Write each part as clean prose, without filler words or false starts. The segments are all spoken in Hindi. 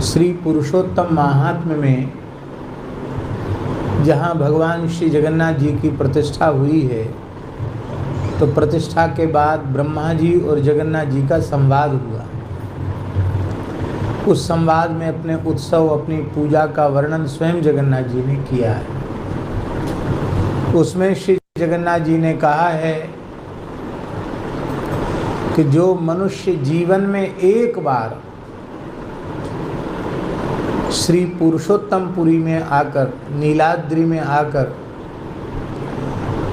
श्री पुरुषोत्तम महात्म्य में जहाँ भगवान श्री जगन्नाथ जी की प्रतिष्ठा हुई है, तो प्रतिष्ठा के बाद ब्रह्मा जी और जगन्नाथ जी का संवाद हुआ। उस संवाद में अपने उत्सव, अपनी पूजा का वर्णन स्वयं जगन्नाथ जी ने किया है। उसमें श्री जगन्नाथ जी ने कहा है कि जो मनुष्य जीवन में एक बार श्री पुरुषोत्तमपुरी में आकर, नीलाद्रि में आकर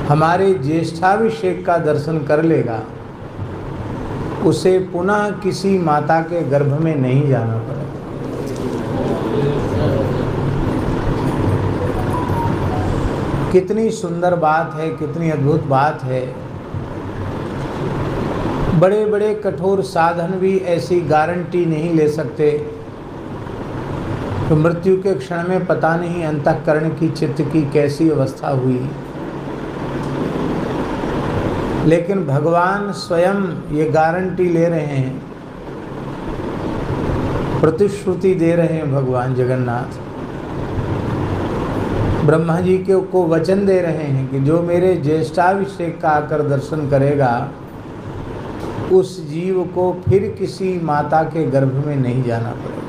हमारे ज्येष्ठाभिषेक का दर्शन कर लेगा, उसे पुनः किसी माता के गर्भ में नहीं जाना पड़ेगा। कितनी सुंदर बात है, कितनी अद्भुत बात है। बड़े बड़े कठोर साधन भी ऐसी गारंटी नहीं ले सकते। तो मृत्यु के क्षण में पता नहीं अंतःकरण की, चित्त की कैसी अवस्था हुई, लेकिन भगवान स्वयं ये गारंटी ले रहे हैं, प्रतिश्रुति दे रहे हैं। भगवान जगन्नाथ ब्रह्मा जी को वचन दे रहे हैं कि जो मेरे ज्येष्ठाभिषेक का आकर दर्शन करेगा, उस जीव को फिर किसी माता के गर्भ में नहीं जाना पड़ेगा,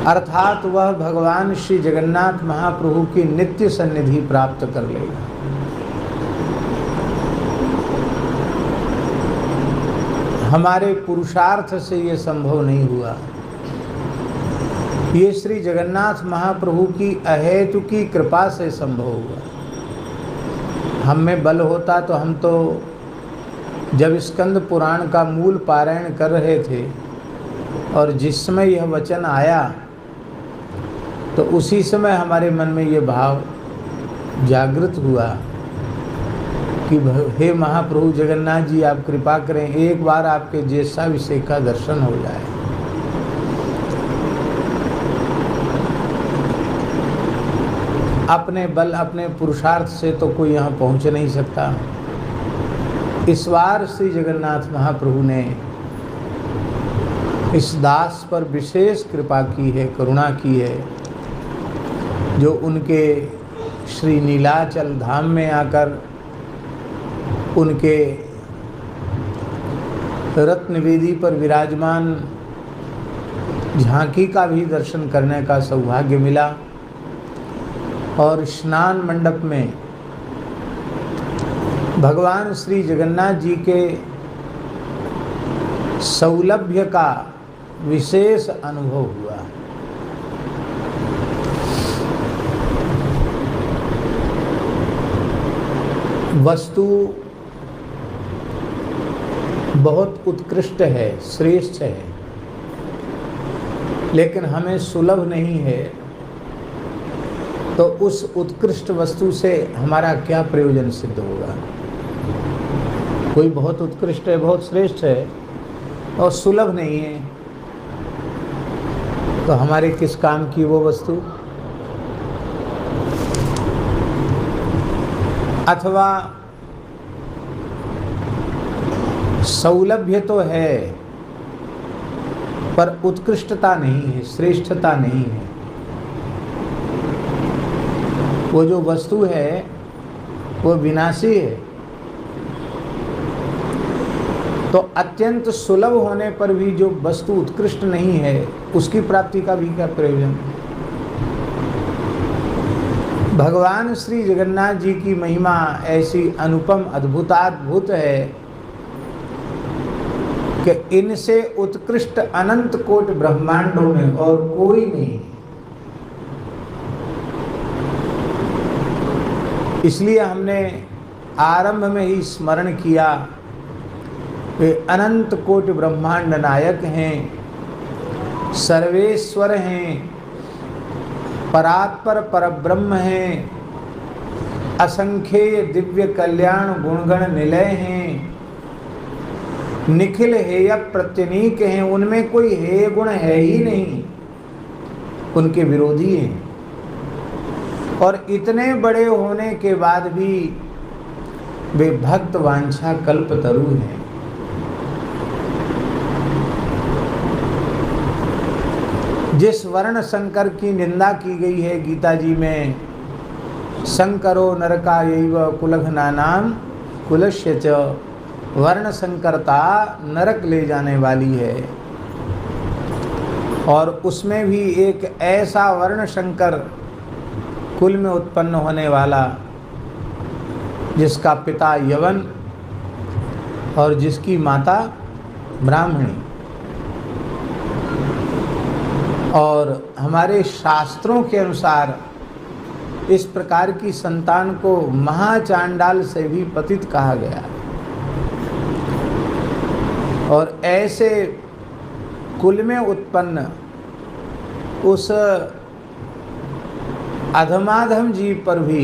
अर्थात वह भगवान श्री जगन्नाथ महाप्रभु की नित्य सन्निधि प्राप्त कर लेगा। हमारे पुरुषार्थ से ये संभव नहीं हुआ। ये श्री जगन्नाथ महाप्रभु की अहेतुकी कृपा से संभव हुआ। हम में बल होता तो हम तो जब स्कंद पुराण का मूल पारायण कर रहे थे और जिस समय यह वचन आया, तो उसी समय हमारे मन में ये भाव जागृत हुआ कि हे महाप्रभु जगन्नाथ जी, आप कृपा करें, एक बार आपके ज्येष्ठाभिषेक का दर्शन हो जाए। अपने बल, अपने पुरुषार्थ से तो कोई यहाँ पहुँच नहीं सकता। इस बार श्री जगन्नाथ महाप्रभु ने इस दास पर विशेष कृपा की है, करुणा की है, जो उनके श्री नीलाचल धाम में आकर उनके रत्नवेदी पर विराजमान झांकी का भी दर्शन करने का सौभाग्य मिला। और स्नान मंडप में भगवान श्री जगन्नाथ जी के सौलभ्य का विशेष अनुभव हुआ। वस्तु बहुत उत्कृष्ट है, श्रेष्ठ है, लेकिन हमें सुलभ नहीं है, तो उस उत्कृष्ट वस्तु से हमारा क्या प्रयोजन सिद्ध होगा। कोई बहुत उत्कृष्ट है, बहुत श्रेष्ठ है और सुलभ नहीं है, तो हमारे किस काम की वो वस्तु। अथवा सौलभ्य तो है पर उत्कृष्टता नहीं है, श्रेष्ठता नहीं है। वो जो वस्तु है वो विनाशी है, तो अत्यंत सुलभ होने पर भी जो वस्तु उत्कृष्ट नहीं है, उसकी प्राप्ति का भी क्या प्रयोजन। भगवान श्री जगन्नाथ जी की महिमा ऐसी अनुपम अद्भुताद्भुत है कि इनसे उत्कृष्ट अनंत कोटि ब्रह्मांडों में और कोई नहीं। इसलिए हमने आरंभ में ही स्मरण किया, वे अनंत कोटि ब्रह्मांड नायक हैं, सर्वेश्वर हैं, परात्पर परब्रह्म हैं, असंख्य दिव्य कल्याण गुणगण निलय हैं, निखिल हेय प्रत्यनीक हैं, उनमें कोई हेय गुण है ही नहीं, उनके विरोधी हैं। और इतने बड़े होने के बाद भी वे भक्त वांछा कल्पतरु हैं। जिस वर्ण शंकर की निंदा की गई है गीता जी में, शंकरो नरकायैव कुलघ्नानां कुलस्य च, वर्ण संकरता नरक ले जाने वाली है। और उसमें भी एक ऐसा वर्ण शंकर कुल में उत्पन्न होने वाला जिसका पिता यवन और जिसकी माता ब्राह्मणी। और हमारे शास्त्रों के अनुसार इस प्रकार की संतान को महाचांडाल से भी पतित कहा गया। और ऐसे कुल में उत्पन्न उस अधमाधम जीव पर भी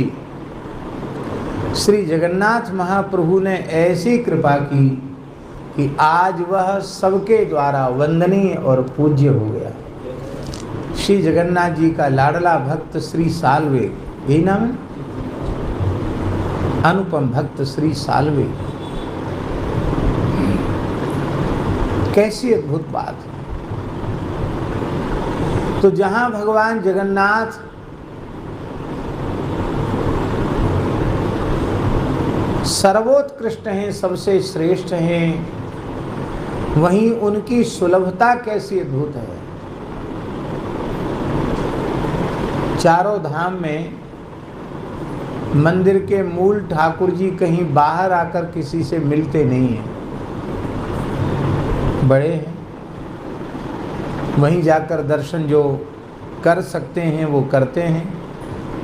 श्री जगन्नाथ महाप्रभु ने ऐसी कृपा की कि आज वह सबके द्वारा वंदनीय और पूज्य हो गया। श्री जगन्नाथ जी का लाडला भक्त श्री साल्वे, यही नाम है, अनुपम भक्त श्री साल्वे। कैसी अद्भुत बात है। तो जहां भगवान जगन्नाथ सर्वोत्कृष्ट हैं, सबसे श्रेष्ठ हैं, वहीं उनकी सुलभता कैसी अद्भुत है। चारों धाम में मंदिर के मूल ठाकुर जी कहीं बाहर आकर किसी से मिलते नहीं हैं, बड़े हैं। वहीं जाकर दर्शन जो कर सकते हैं वो करते हैं,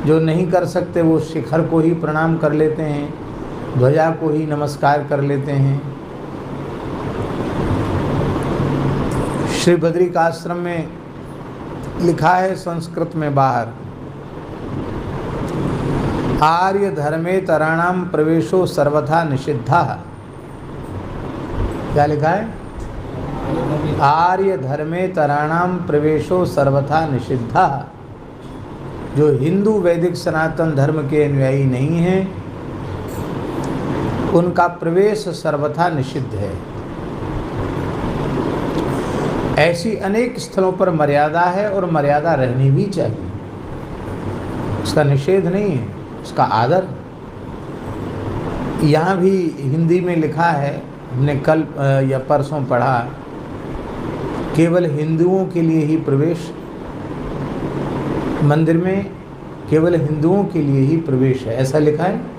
जो नहीं कर सकते वो शिखर को ही प्रणाम कर लेते हैं, ध्वजा को ही नमस्कार कर लेते हैं। श्री बद्रिकाश्रम में लिखा है संस्कृत में बाहर, आर्य धर्मे तराणाम प्रवेशो सर्वथा निषिद्धा। क्या लिखा है? आर्य धर्मे तराणाम प्रवेशो सर्वथा निषिद्धा। जो हिंदू वैदिक सनातन धर्म के अनुयायी नहीं हैं उनका प्रवेश सर्वथा निषिद्ध है। ऐसी अनेक स्थलों पर मर्यादा है और मर्यादा रहनी भी चाहिए, उसका निषेध नहीं है, उसका आदर। यहाँ भी हिंदी में लिखा है, हमने कल या परसों पढ़ा, केवल हिंदुओं के लिए ही प्रवेश, मंदिर में केवल हिंदुओं के लिए ही प्रवेश है, ऐसा लिखा है।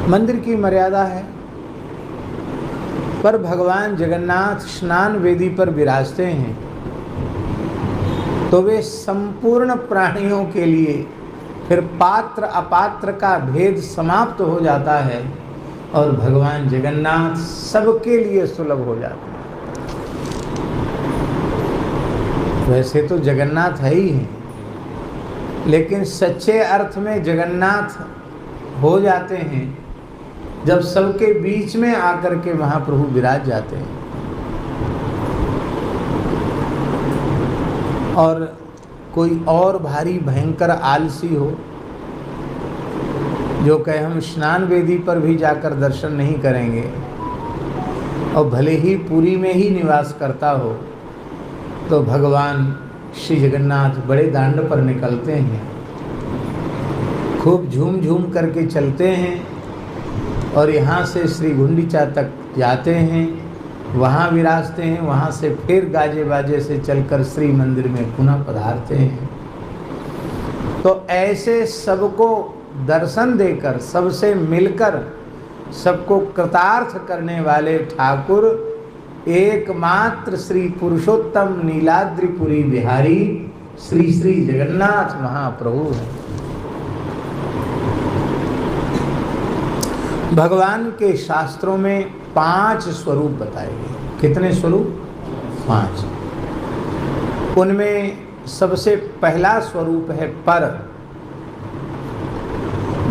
मंदिर की मर्यादा है, पर भगवान जगन्नाथ स्नान वेदी पर विराजते हैं तो वे संपूर्ण प्राणियों के लिए फिर पात्र अपात्र का भेद समाप्त हो जाता है और भगवान जगन्नाथ सबके लिए सुलभ हो जाते हैं। वैसे तो जगन्नाथ है ही हैं, लेकिन सच्चे अर्थ में जगन्नाथ हो जाते हैं जब सबके बीच में आकर के महाप्रभु विराज जाते हैं। और कोई और भारी भयंकर आलसी हो जो कहे हम स्नान वेदी पर भी जाकर दर्शन नहीं करेंगे, और भले ही पुरी में ही निवास करता हो, तो भगवान श्री जगन्नाथ बड़े दांड पर निकलते हैं, खूब झूम झूम करके चलते हैं और यहाँ से श्री गुंडीचा तक जाते हैं, वहाँ विराजते हैं, वहाँ से फिर गाजे बाजे से चलकर श्री मंदिर में पुनः पधारते हैं। तो ऐसे सबको दर्शन देकर, सबसे मिलकर, सबको कृतार्थ करने वाले ठाकुर एकमात्र श्री पुरुषोत्तम नीलाद्रिपुरी बिहारी श्री श्री जगन्नाथ महाप्रभु हैं। भगवान के शास्त्रों में 5 स्वरूप बताए गए। कितने स्वरूप? 5। उनमें सबसे पहला स्वरूप है पर,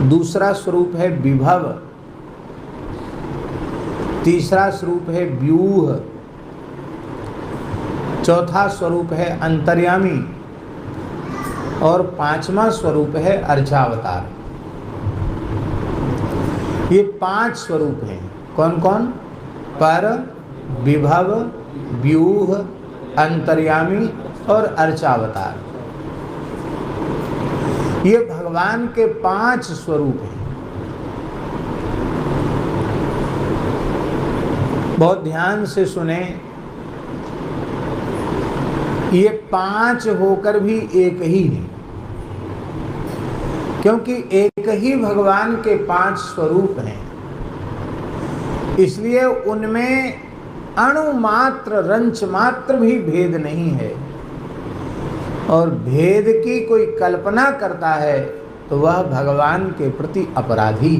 दूसरा स्वरूप है विभव, तीसरा स्वरूप है व्यूह, चौथा स्वरूप है अंतर्यामी और 5वां स्वरूप है अर्चावतार। ये 5 स्वरूप हैं। कौन कौन? पर, विभव, व्यूह, अंतर्यामी और अर्चावतार। ये भगवान के 5 स्वरूप हैं। बहुत ध्यान से सुने, ये 5 होकर भी एक ही है, क्योंकि एक ही भगवान के 5 स्वरूप हैं। इसलिए उनमें अणु मात्र, रंच मात्र भी भेद नहीं है। और भेद की कोई कल्पना करता है तो वह भगवान के प्रति अपराधी।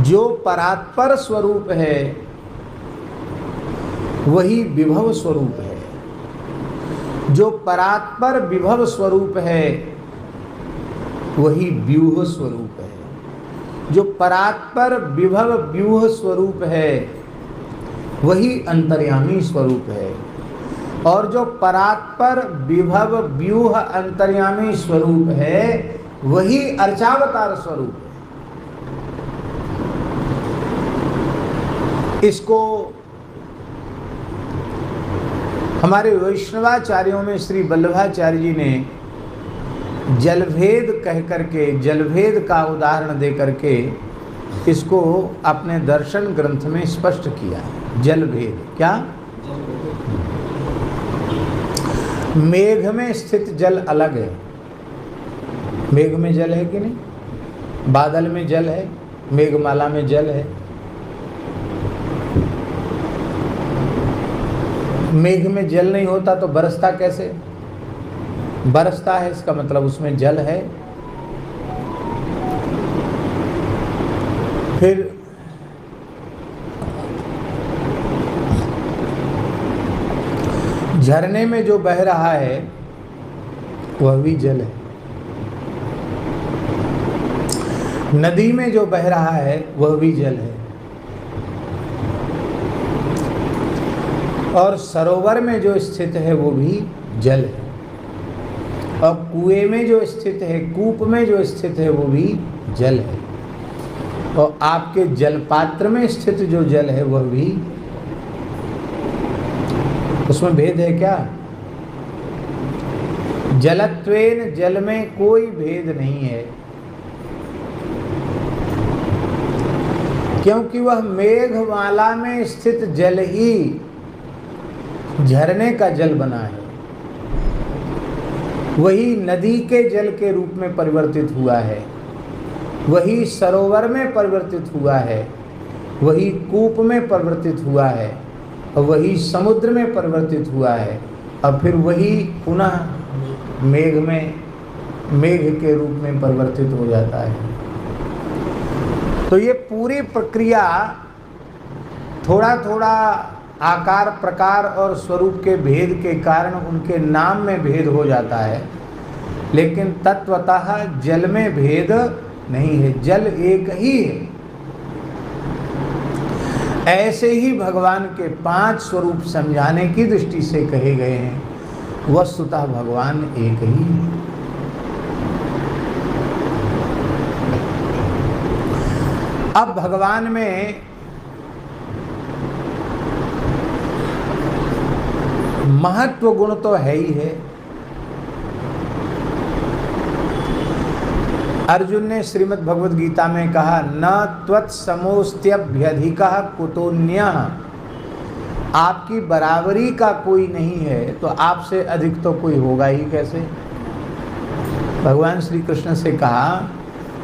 जो परात्पर स्वरूप है वही विभव स्वरूप है। जो परात्पर विभव स्वरूप है वही व्यूह स्वरूप है। जो परात्पर विभव व्यूह स्वरूप है वही अंतर्यामी स्वरूप है। और जो परात्पर विभव व्यूह अंतर्यामी स्वरूप है वही अर्चावतार स्वरूप है। इसको हमारे वैष्णवाचार्यों में श्री वल्लभाचार्य जी ने जलभेद कह करके, जलभेद का उदाहरण दे करके इसको अपने दर्शन ग्रंथ में स्पष्ट किया है। जलभेद क्या? मेघ में स्थित जल अलग है। मेघ में जल है कि नहीं? बादल में जल है, मेघमाला में जल है। मेघ में जल नहीं होता तो बरसता कैसे? बरसता है, इसका मतलब उसमें जल है। फिर झरने में जो बह रहा है वह भी जल है। नदी में जो बह रहा है वह भी जल है। और सरोवर में जो स्थित है वो भी जल है। और कुएं में जो स्थित है, कूप में जो स्थित है वो भी जल है। और आपके जलपात्र में स्थित जो जल है वह भी, उसमें भेद है क्या? जलत्वेन, जल में कोई भेद नहीं है, क्योंकि वह मेघमाला में स्थित जल ही झरने का जल बना है। वही नदी के जल के रूप में परिवर्तित हुआ है, वही सरोवर में परिवर्तित हुआ है, वही कूप में परिवर्तित हुआ है, और वही समुद्र में परिवर्तित हुआ है, और फिर वही पुनः मेघ में, मेघ के रूप में परिवर्तित हो जाता है। तो ये पूरी प्रक्रिया थोड़ा थोड़ा आकार, प्रकार और स्वरूप के भेद के कारण उनके नाम में भेद हो जाता है, लेकिन तत्वतः जल में भेद नहीं है, जल एक ही है। ऐसे ही भगवान के 5 स्वरूप समझाने की दृष्टि से कहे गए हैं। वस्तुतः भगवान एक ही है। अब भगवान में महत्व गुण तो है ही है। अर्जुन ने श्रीमद् भगवद गीता में कहा, न त्वत्समोस्त्यभ्यधिकः कुतोऽन्यः। आपकी बराबरी का कोई नहीं है तो आपसे अधिक तो कोई होगा ही कैसे? भगवान श्री कृष्ण से कहा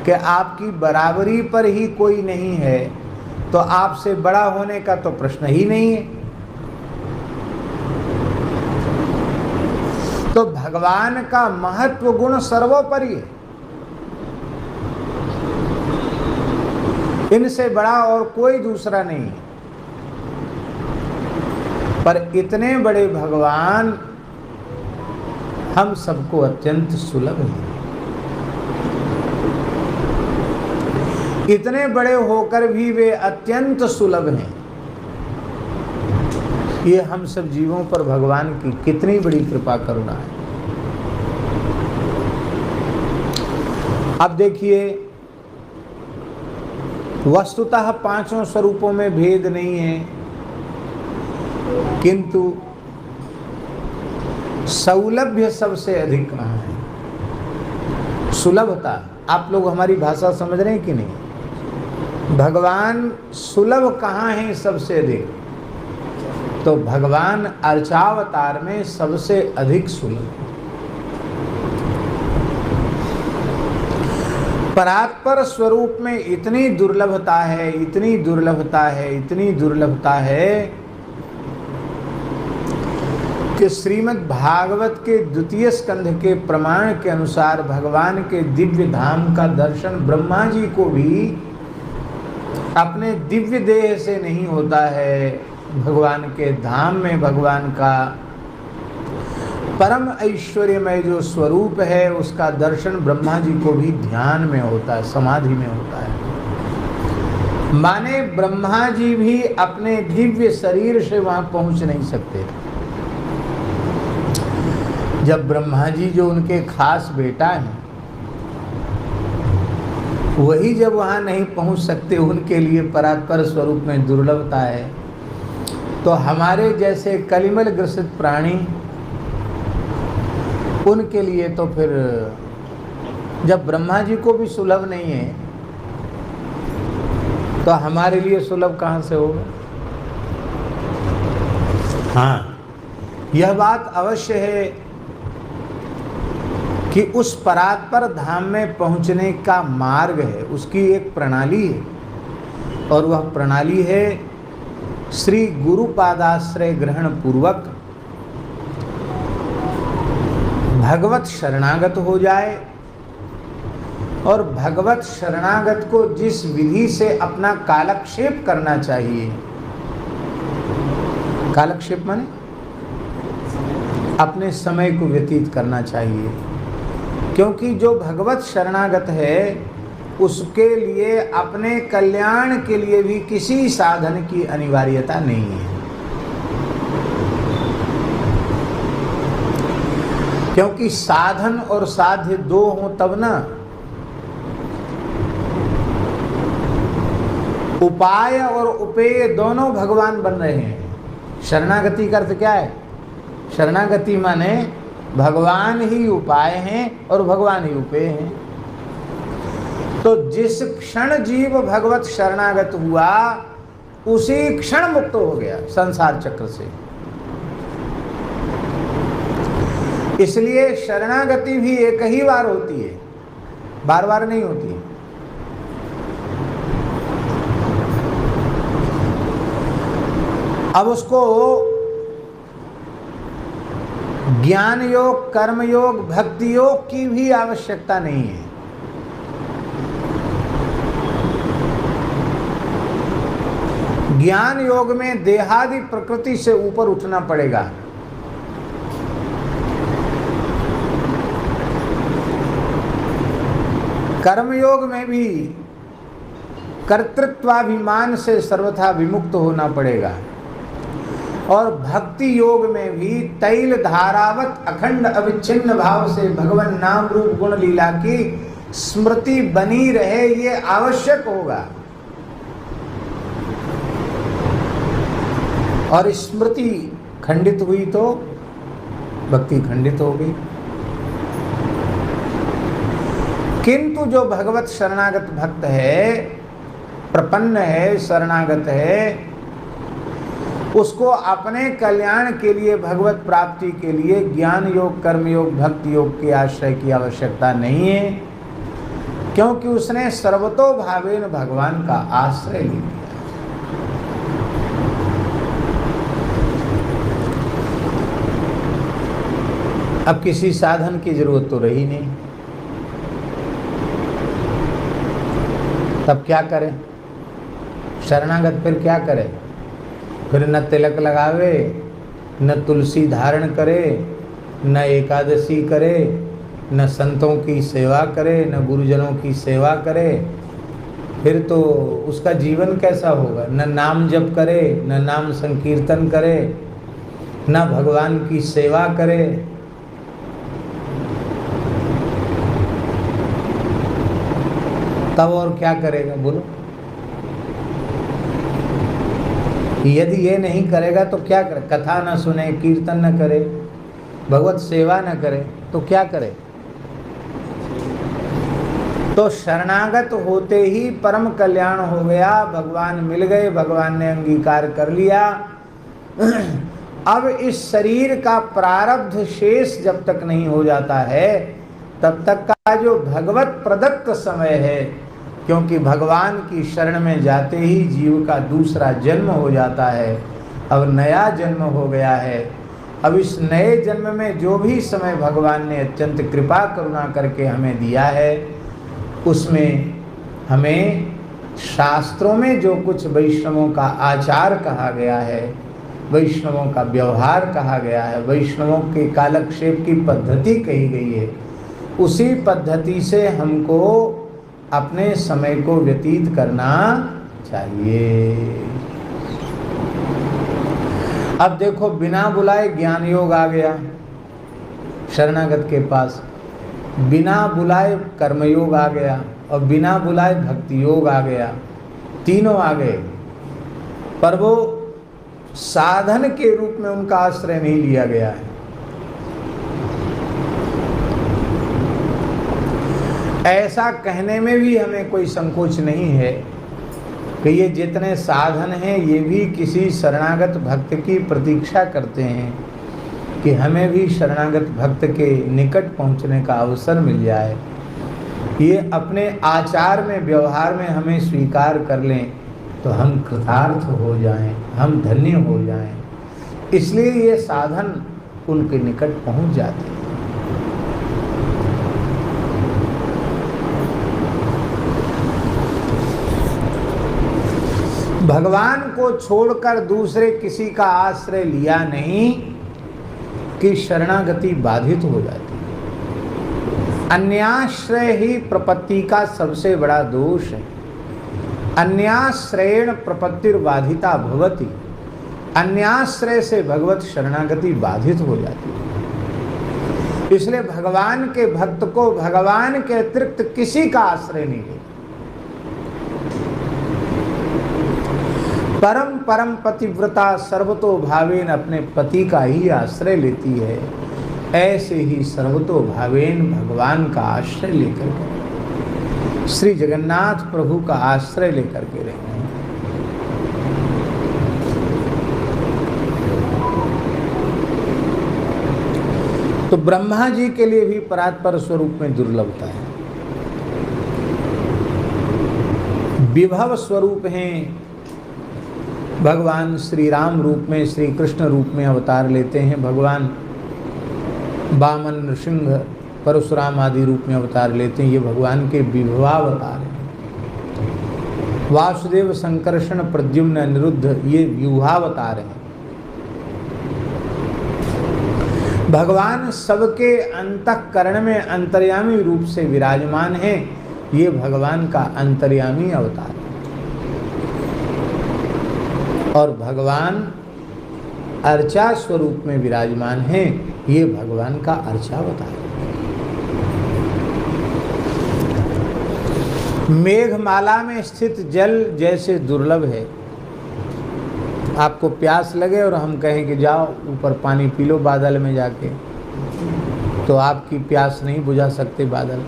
कि आपकी बराबरी पर ही कोई नहीं है तो आपसे बड़ा होने का तो प्रश्न ही नहीं है। तो भगवान का महत्व गुण सर्वोपरि है, इनसे बड़ा और कोई दूसरा नहीं है। पर इतने बड़े भगवान हम सबको अत्यंत सुलभ हैं। इतने बड़े होकर भी वे अत्यंत सुलभ हैं। ये हम सब जीवों पर भगवान की कितनी बड़ी कृपा करुणा है। अब देखिए, वस्तुतः पांचों स्वरूपों में भेद नहीं है, किंतु सौलभ्य सबसे अधिक कहाँ है? सुलभता। आप लोग हमारी भाषा समझ रहे हैं कि नहीं? भगवान सुलभ कहाँ है सबसे अधिक? तो भगवान अर्चावतार में सबसे अधिक सुलभ। परात्पर स्वरूप में इतनी दुर्लभता है, इतनी दुर्लभता है, इतनी दुर्लभता है कि श्रीमद् भागवत के द्वितीय स्कंध के प्रमाण के अनुसार भगवान के दिव्य धाम का दर्शन ब्रह्मा जी को भी अपने दिव्य देह से नहीं होता है। भगवान के धाम में भगवान का परम ऐश्वर्यमय जो स्वरूप है उसका दर्शन ब्रह्मा जी को भी ध्यान में होता है, समाधि में होता है। माने ब्रह्मा जी भी अपने दिव्य शरीर से वहां पहुंच नहीं सकते। जब ब्रह्मा जी जो उनके खास बेटा हैं वही जब वहां नहीं पहुंच सकते, उनके लिए परात्पर स्वरूप में दुर्लभता है, तो हमारे जैसे कलिमल ग्रसित प्राणी उनके लिए तो फिर जब ब्रह्मा जी को भी सुलभ नहीं है तो हमारे लिए सुलभ कहाँ से होगा? हाँ, यह बात अवश्य है कि उस परात्पर धाम में पहुंचने का मार्ग है, उसकी एक प्रणाली है, और वह प्रणाली है श्री गुरुपादाश्रय ग्रहण पूर्वक भगवत शरणागत हो जाए, और भगवत शरणागत को जिस विधि से अपना कालक्षेप करना चाहिए, कालक्षेप माने अपने समय को व्यतीत करना चाहिए, क्योंकि जो भगवत शरणागत है उसके लिए अपने कल्याण के लिए भी किसी साधन की अनिवार्यता नहीं है, क्योंकि साधन और साध्य दो हों तब ना। उपाय और उपेय दोनों भगवान बन रहे हैं। शरणागति का अर्थ क्या है? शरणागति माने भगवान ही उपाय हैं और भगवान ही उपेय हैं। तो जिस क्षण जीव भगवत शरणागत हुआ उसी क्षण मुक्त हो गया संसार चक्र से। इसलिए शरणागति भी एक ही बार होती है, बार बार नहीं होती है। अब उसको ज्ञान योग, कर्म योग, भक्ति योग की भी आवश्यकता नहीं है। ज्ञान योग में देहादि प्रकृति से ऊपर उठना पड़ेगा। कर्म योग में भी कर्तृत्वाभिमान से सर्वथा विमुक्त होना पड़ेगा, और भक्ति योग में भी तैल धारावत अखंड अविच्छिन्न भाव से भगवान नाम रूप गुण लीला की स्मृति बनी रहे, ये आवश्यक होगा। और स्मृति खंडित हुई तो भक्ति खंडित हो गई। किंतु जो भगवत शरणागत भक्त है, प्रपन्न है, शरणागत है, उसको अपने कल्याण के लिए, भगवत प्राप्ति के लिए ज्ञान योग, कर्म योग, भक्ति योग के आश्रय की आवश्यकता नहीं है, क्योंकि उसने सर्वतोभावेन भगवान का आश्रय ले लिया। अब किसी साधन की जरूरत तो रही नहीं, तब क्या करें? शरणागत फिर क्या करे? फिर न तिलक लगावे, न तुलसी धारण करे, न एकादशी करे, न संतों की सेवा करे, न गुरुजनों की सेवा करे, फिर तो उसका जीवन कैसा होगा? न नाम जप करे, न नाम संकीर्तन करे, न भगवान की सेवा करे। तब और क्या करेगा बोलो? यदि ये नहीं करेगा तो क्या करे? कथा न सुने, कीर्तन न करे, भगवत सेवा न करे तो क्या करे? तो शरणागत होते ही परम कल्याण हो गया, भगवान मिल गए, भगवान ने अंगीकार कर लिया। अब इस शरीर का प्रारब्ध शेष जब तक नहीं हो जाता है तब तक का जो भगवत प्रदत्त समय है, क्योंकि भगवान की शरण में जाते ही जीव का दूसरा जन्म हो जाता है, अब नया जन्म हो गया है। अब इस नए जन्म में जो भी समय भगवान ने अत्यंत कृपा करुणा करके हमें दिया है, उसमें हमें शास्त्रों में जो कुछ वैष्णवों का आचार कहा गया है, वैष्णवों का व्यवहार कहा गया है, वैष्णवों के कालक्षेप की पद्धति कही गई है, उसी पद्धति से हमको अपने समय को व्यतीत करना चाहिए। अब देखो, बिना बुलाए ज्ञान योग आ गया शरणागत के पास, बिना बुलाए कर्मयोग आ गया और बिना बुलाए भक्ति योग आ गया, तीनों आ गए, पर वो साधन के रूप में उनका आश्रय नहीं लिया गया है। ऐसा कहने में भी हमें कोई संकोच नहीं है कि ये जितने साधन हैं ये भी किसी शरणागत भक्त की प्रतीक्षा करते हैं कि हमें भी शरणागत भक्त के निकट पहुंचने का अवसर मिल जाए, ये अपने आचार में व्यवहार में हमें स्वीकार कर लें तो हम कृतार्थ हो जाएं, हम धन्य हो जाएं। इसलिए ये साधन उनके निकट पहुंच जाते हैं। भगवान को छोड़कर दूसरे किसी का आश्रय लिया नहीं कि शरणागति बाधित हो जाती है। अन्याश्रय ही प्रपत्ति का सबसे बड़ा दोष है। अन्याश्रयेण प्रपत्तिर्बाधिता भवति, अन्याश्रय से भगवत शरणागति बाधित हो जाती है। इसलिए भगवान के भक्त को भगवान के अतिरिक्त किसी का आश्रय नहीं है। परम परम पतिव्रता सर्वतो भावेन अपने पति का ही आश्रय लेती है, ऐसे ही सर्वतो भावेन भगवान का आश्रय लेकर के, श्री जगन्नाथ प्रभु का आश्रय लेकर के रहें। तो ब्रह्मा जी के लिए भी परात्पर स्वरूप में दुर्लभता है। विभव स्वरूप हैं भगवान, श्री राम रूप में, श्री कृष्ण रूप में अवतार लेते हैं भगवान, वामन, नृसिंह, परशुराम आदि रूप में अवतार लेते हैं। ये भगवान के विभवावतार हैं। वासुदेव, संकर्षण, प्रद्युम्न, अनिरुद्ध ये व्यूहावतार हैं। भगवान सबके अंतःकरण में अंतर्यामी रूप से विराजमान हैं। ये भगवान का अंतर्यामी अवतार है। और भगवान अर्चा स्वरूप में विराजमान हैं। ये भगवान का अर्चावतार है। मेघमाला में स्थित जल जैसे दुर्लभ है। आपको प्यास लगे और हम कहें कि जाओ ऊपर पानी पी लो बादल में जाके, तो आपकी प्यास नहीं बुझा सकते बादल।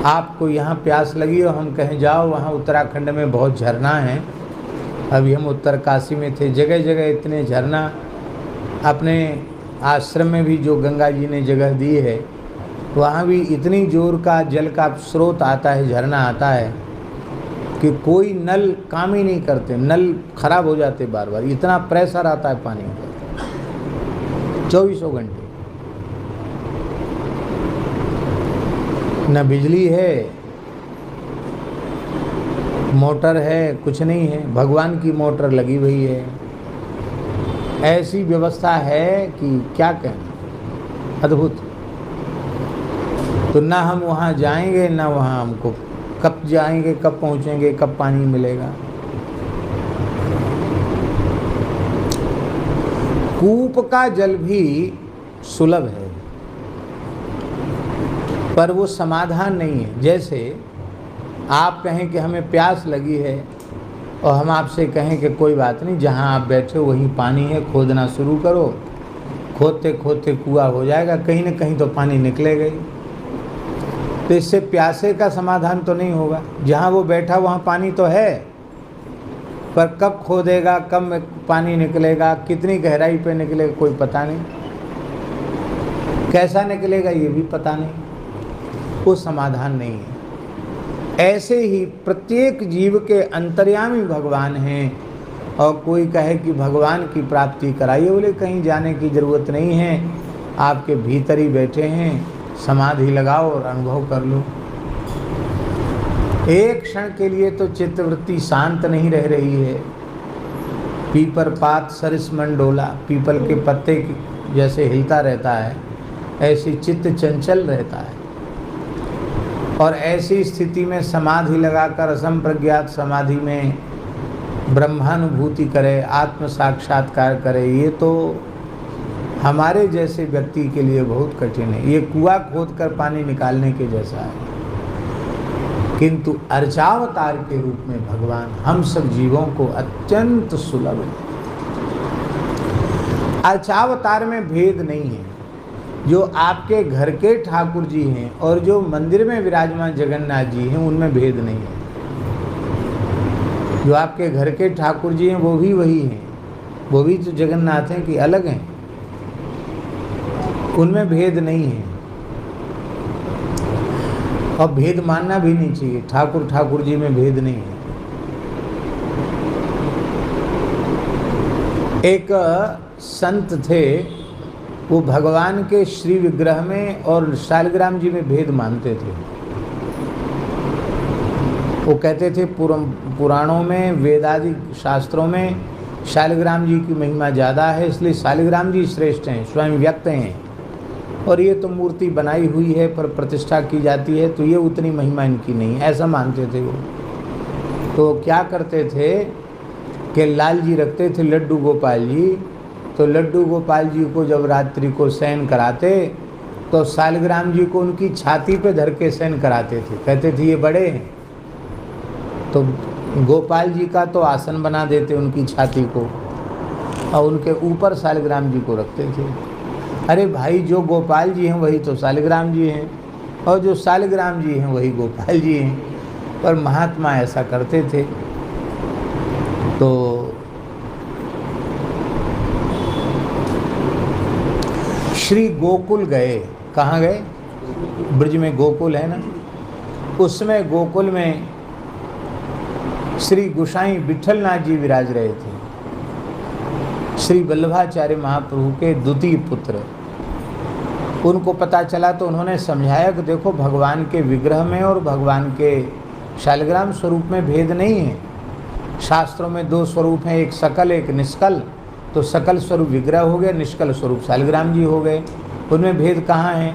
आपको यहाँ प्यास लगी और हम कहें जाओ वहाँ उत्तराखंड में बहुत झरना है। अभी हम उत्तर काशी में थे, जगह जगह इतने झरना, अपने आश्रम में भी जो गंगा जी ने जगह दी है वहाँ भी इतनी जोर का जल का स्रोत आता है, झरना आता है कि कोई नल काम ही नहीं करते, नल खराब हो जाते बार बार, इतना प्रेशर आता है पानी का 24 घंटे। न बिजली है, मोटर है, कुछ नहीं है, भगवान की मोटर लगी हुई है। ऐसी व्यवस्था है कि क्या कहना, अद्भुत। तो ना हम वहाँ जाएंगे, ना वहाँ हमको कब जाएंगे, कब पहुँचेंगे, कब पानी मिलेगा। कूप का जल भी सुलभ है पर वो समाधान नहीं है। जैसे आप कहें कि हमें प्यास लगी है और हम आपसे कहें कि कोई बात नहीं, जहाँ आप बैठे हो वहीं पानी है, खोदना शुरू करो, खोदते खोदते कुआं हो जाएगा, कहीं न कहीं तो पानी निकलेगा ही। तो इससे प्यासे का समाधान तो नहीं होगा। जहाँ वो बैठा वहाँ पानी तो है, पर कब खोदेगा, कब पानी निकलेगा, कितनी गहराई पे निकलेगा कोई पता नहीं, कैसा निकलेगा ये भी पता नहीं, वो समाधान नहीं है। ऐसे ही प्रत्येक जीव के अंतर्यामी भगवान हैं। और कोई कहे कि भगवान की प्राप्ति कराइए, बोले कहीं जाने की ज़रूरत नहीं है, आपके भीतर ही बैठे हैं, समाधि लगाओ और अनुभव कर लो। एक क्षण के लिए तो चित्तवृत्ति शांत नहीं रह रही है। पीपर पात सरिस मन डोला, पीपल के पत्ते जैसे हिलता रहता है, ऐसी चित्त चंचल रहता है। और ऐसी स्थिति में समाधि लगाकर असंप्रज्ञात समाधि में ब्रह्मानुभूति करे, आत्म साक्षात्कार करे, ये तो हमारे जैसे व्यक्ति के लिए बहुत कठिन है। ये कुआं खोदकर पानी निकालने के जैसा है। किंतु अर्चावतार के रूप में भगवान हम सब जीवों को अत्यंत सुलभ है। अर्चावतार में भेद नहीं है। जो आपके घर के ठाकुर जी हैं और जो मंदिर में विराजमान जगन्नाथ जी हैं, उनमें भेद नहीं है। जो आपके घर के ठाकुर जी हैं वो भी वही हैं, वो भी तो जगन्नाथ हैं कि अलग हैं, उनमें भेद नहीं है। और भेद मानना भी नहीं चाहिए, ठाकुर ठाकुर जी में भेद नहीं है। एक संत थे, वो भगवान के श्री विग्रह में और शालिग्राम जी में भेद मानते थे। वो कहते थे पुराणों में, वेदादि शास्त्रों में शालिग्राम जी की महिमा ज़्यादा है, इसलिए शालिग्राम जी श्रेष्ठ हैं, स्वयं व्यक्त हैं। और ये तो मूर्ति बनाई हुई है पर प्रतिष्ठा की जाती है, तो ये उतनी महिमा इनकी नहीं है, ऐसा मानते थे वो। तो क्या करते थे कि लाल जी रखते थे लड्डू गोपाल जी, तो लड्डू गोपाल जी को जब रात्रि को शयन कराते तो शालिग्राम जी को उनकी छाती पे धर के शयन कराते थे। कहते थे ये बड़े हैं, तो गोपाल जी का तो आसन बना देते उनकी छाती को और उनके ऊपर शालिग्राम जी को रखते थे। अरे भाई, जो गोपाल जी हैं वही तो शालिग्राम जी हैं, और जो शालिग्राम जी हैं वही गोपाल जी हैं। पर महात्मा ऐसा करते थे। तो श्री गोकुल गए। कहाँ गए? ब्रज में गोकुल है ना, उसमें गोकुल में श्री गोसाई विठलनाथ जी विराज रहे थे, श्री वल्लभाचार्य महाप्रभु के द्वितीय पुत्र। उनको पता चला तो उन्होंने समझाया कि देखो, भगवान के विग्रह में और भगवान के शालिग्राम स्वरूप में भेद नहीं है। शास्त्रों में दो स्वरूप हैं, एक सकल एक निष्कल। तो सकल स्वरूप विग्रह हो गए, निष्कल स्वरूप शालिग्राम जी हो गए, उनमें भेद कहाँ है?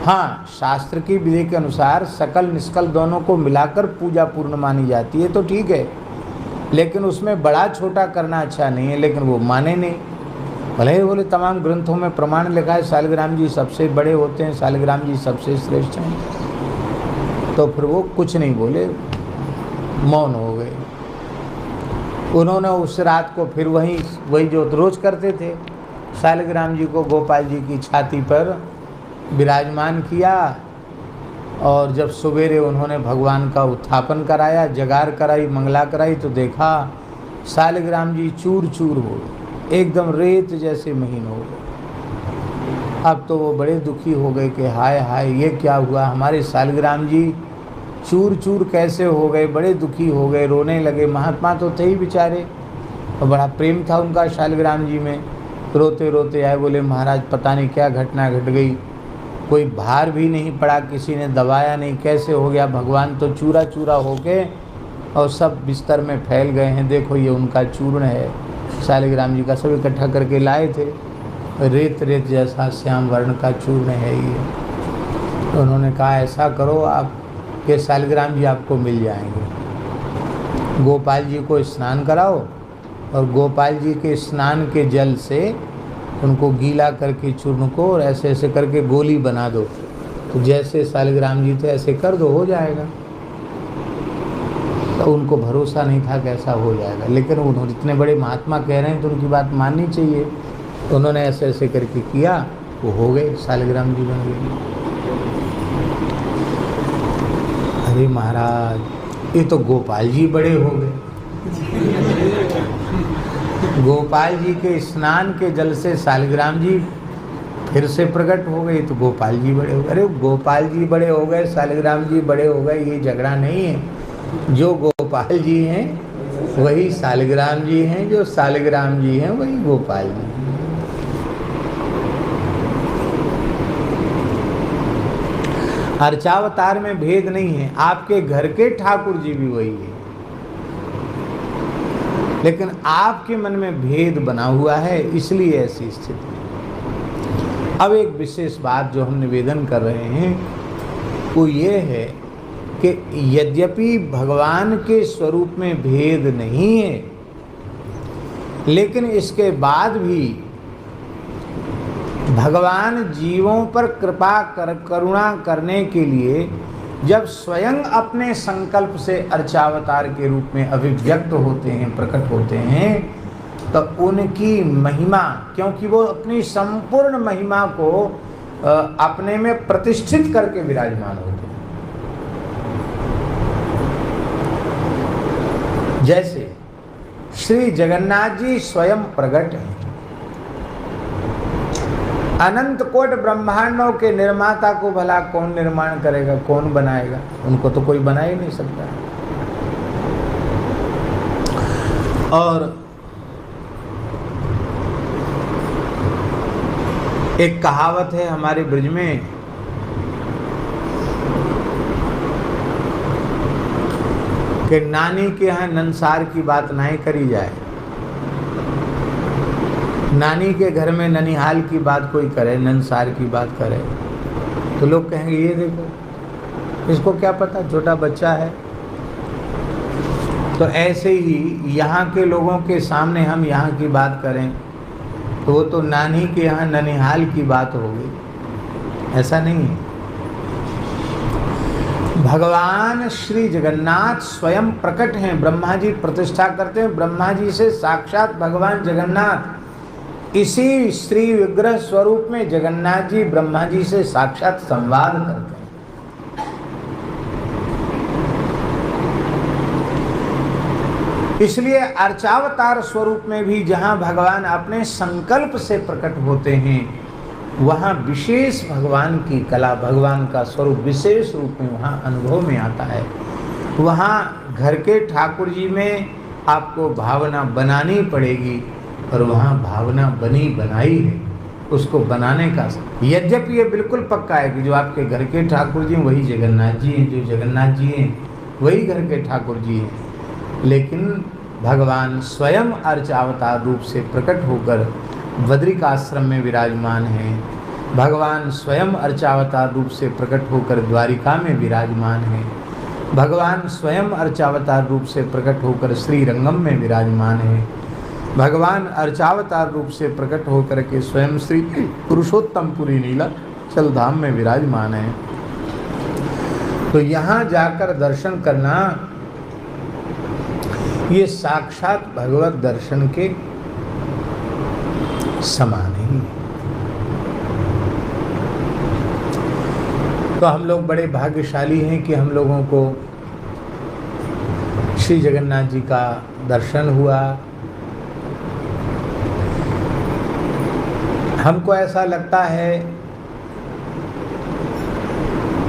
हाँ, शास्त्र की विधि के अनुसार सकल निष्कल दोनों को मिलाकर पूजा पूर्ण मानी जाती है, तो ठीक है, लेकिन उसमें बड़ा छोटा करना अच्छा नहीं है। लेकिन वो माने नहीं, भले ही बोले तमाम ग्रंथों में प्रमाण लिखा है शालिग्राम जी सबसे बड़े होते हैं, शालिग्राम जी सबसे श्रेष्ठ हैं, तो फिर वो कुछ नहीं बोले, मौन हो गए। उन्होंने उस रात को फिर वही जो रोज करते थे, शालिग्राम जी को गोपाल जी की छाती पर विराजमान किया। और जब सवेरे उन्होंने भगवान का उत्थापन कराया, जगार कराई, मंगला कराई, तो देखा शालिग्राम जी चूर चूर हो गए, एकदम रेत जैसे महीन हो गए। अब तो वो बड़े दुखी हो गए कि हाय हाय, ये क्या हुआ, हमारे शालिग्राम जी चूर चूर कैसे हो गए। बड़े दुखी हो गए, रोने लगे। महात्मा तो थे ही बेचारे, और बड़ा प्रेम था उनका शालिग्राम जी में। रोते रोते आए, बोले महाराज पता नहीं क्या घटना घट गई, कोई भार भी नहीं पड़ा, किसी ने दबाया नहीं, कैसे हो गया, भगवान तो चूरा चूरा होके और सब बिस्तर में फैल गए हैं। देखो ये उनका चूर्ण है, शालिग्राम जी का, सब इकट्ठा करके लाए थे, रेत रेत जैसा श्याम वर्ण का चूर्ण है ये। तो उन्होंने कहा ऐसा करो आप कि शालिग्राम जी आपको मिल जाएंगे, गोपाल जी को स्नान कराओ और गोपाल जी के स्नान के जल से उनको गीला करके चूर्ण को और ऐसे ऐसे करके गोली बना दो, तो जैसे शालिग्राम जी थे ऐसे कर दो, हो जाएगा। तो उनको भरोसा नहीं था कि ऐसा हो जाएगा, लेकिन उन्होंने इतने बड़े महात्मा कह रहे हैं तो उनकी बात माननी चाहिए। तो उन्होंने ऐसे ऐसे करके किया, वो हो गए, शालिग्राम जी बन गए। अरे महाराज, ये तो गोपाल जी बड़े हो गए। गोपाल जी के स्नान के जल से शालिग्राम जी फिर से प्रकट हो गए, तो गोपाल जी बड़े हो गए। अरे गोपाल जी बड़े हो गए, शालिग्राम जी बड़े हो गए, ये झगड़ा नहीं है। जो गोपाल जी हैं वही शालिग्राम जी हैं, जो शालिग्राम जी हैं वही गोपाल जी हैं। अर्चावतार में भेद नहीं है, आपके घर के ठाकुर जी भी वही है, लेकिन आपके मन में भेद बना हुआ है, इसलिए ऐसी स्थिति। अब एक विशेष बात जो हम निवेदन कर रहे हैं वो ये है कि यद्यपि भगवान के स्वरूप में भेद नहीं है, लेकिन इसके बाद भी भगवान जीवों पर कृपा करुणा करने के लिए जब स्वयं अपने संकल्प से अर्चावतार के रूप में अभिव्यक्त होते हैं, प्रकट होते हैं, तो उनकी महिमा, क्योंकि वो अपनी संपूर्ण महिमा को अपने में प्रतिष्ठित करके विराजमान होते हैं। जैसे श्री जगन्नाथ जी स्वयं प्रकट हैं, अनंत कोट ब्रह्मांडों के निर्माता को भला कौन निर्माण करेगा, कौन बनाएगा? उनको तो कोई बना ही नहीं सकता। और एक कहावत है हमारे ब्रज में कि नानी के यहाँ नंसार की बात नहीं करी जाए। नानी के घर में ननिहाल की बात कोई करे, नंसार की बात करे, तो लोग कहेंगे ये देखो इसको क्या पता, छोटा बच्चा है। तो ऐसे ही यहाँ के लोगों के सामने हम यहाँ की बात करें तो वो तो नानी के यहाँ ननिहाल की बात हो गई, ऐसा नहीं है। भगवान श्री जगन्नाथ स्वयं प्रकट हैं, ब्रह्मा जी प्रतिष्ठा करते हैं, ब्रह्मा जी से साक्षात भगवान जगन्नाथ इसी श्री विग्रह स्वरूप में जगन्नाथ जी ब्रह्मा जी से साक्षात संवाद करते हैं। इसलिए अर्चावतार स्वरूप में भी जहाँ भगवान अपने संकल्प से प्रकट होते हैं, वहाँ विशेष भगवान की कला, भगवान का स्वरूप विशेष रूप में वहाँ अनुभव में आता है। वहाँ घर के ठाकुर जी में आपको भावना बनानी पड़ेगी, और वहाँ भावना बनी बनाई है, उसको बनाने का। यद्यपि ये बिल्कुल पक्का है कि जो आपके घर के ठाकुर जी हैं वही जगन्नाथ जी हैं, जो जगन्नाथ जी हैं वही घर के ठाकुर जी हैं, लेकिन भगवान स्वयं अर्चावतार रूप से प्रकट होकर बद्रिकाश्रम में विराजमान हैं। भगवान स्वयं अर्चावतार रूप से प्रकट होकर द्वारिका में विराजमान हैं। भगवान स्वयं अर्चावतार रूप से प्रकट होकर श्रीरंगम में विराजमान हैं। भगवान अर्चावतार रूप से प्रकट होकर के स्वयं श्री पुरुषोत्तमपुरी नीलाचल धाम में विराजमान है। तो यहाँ जाकर दर्शन करना ये साक्षात भगवत दर्शन के समान ही। तो हम लोग बड़े भाग्यशाली हैं कि हम लोगों को श्री जगन्नाथ जी का दर्शन हुआ। हमको ऐसा लगता है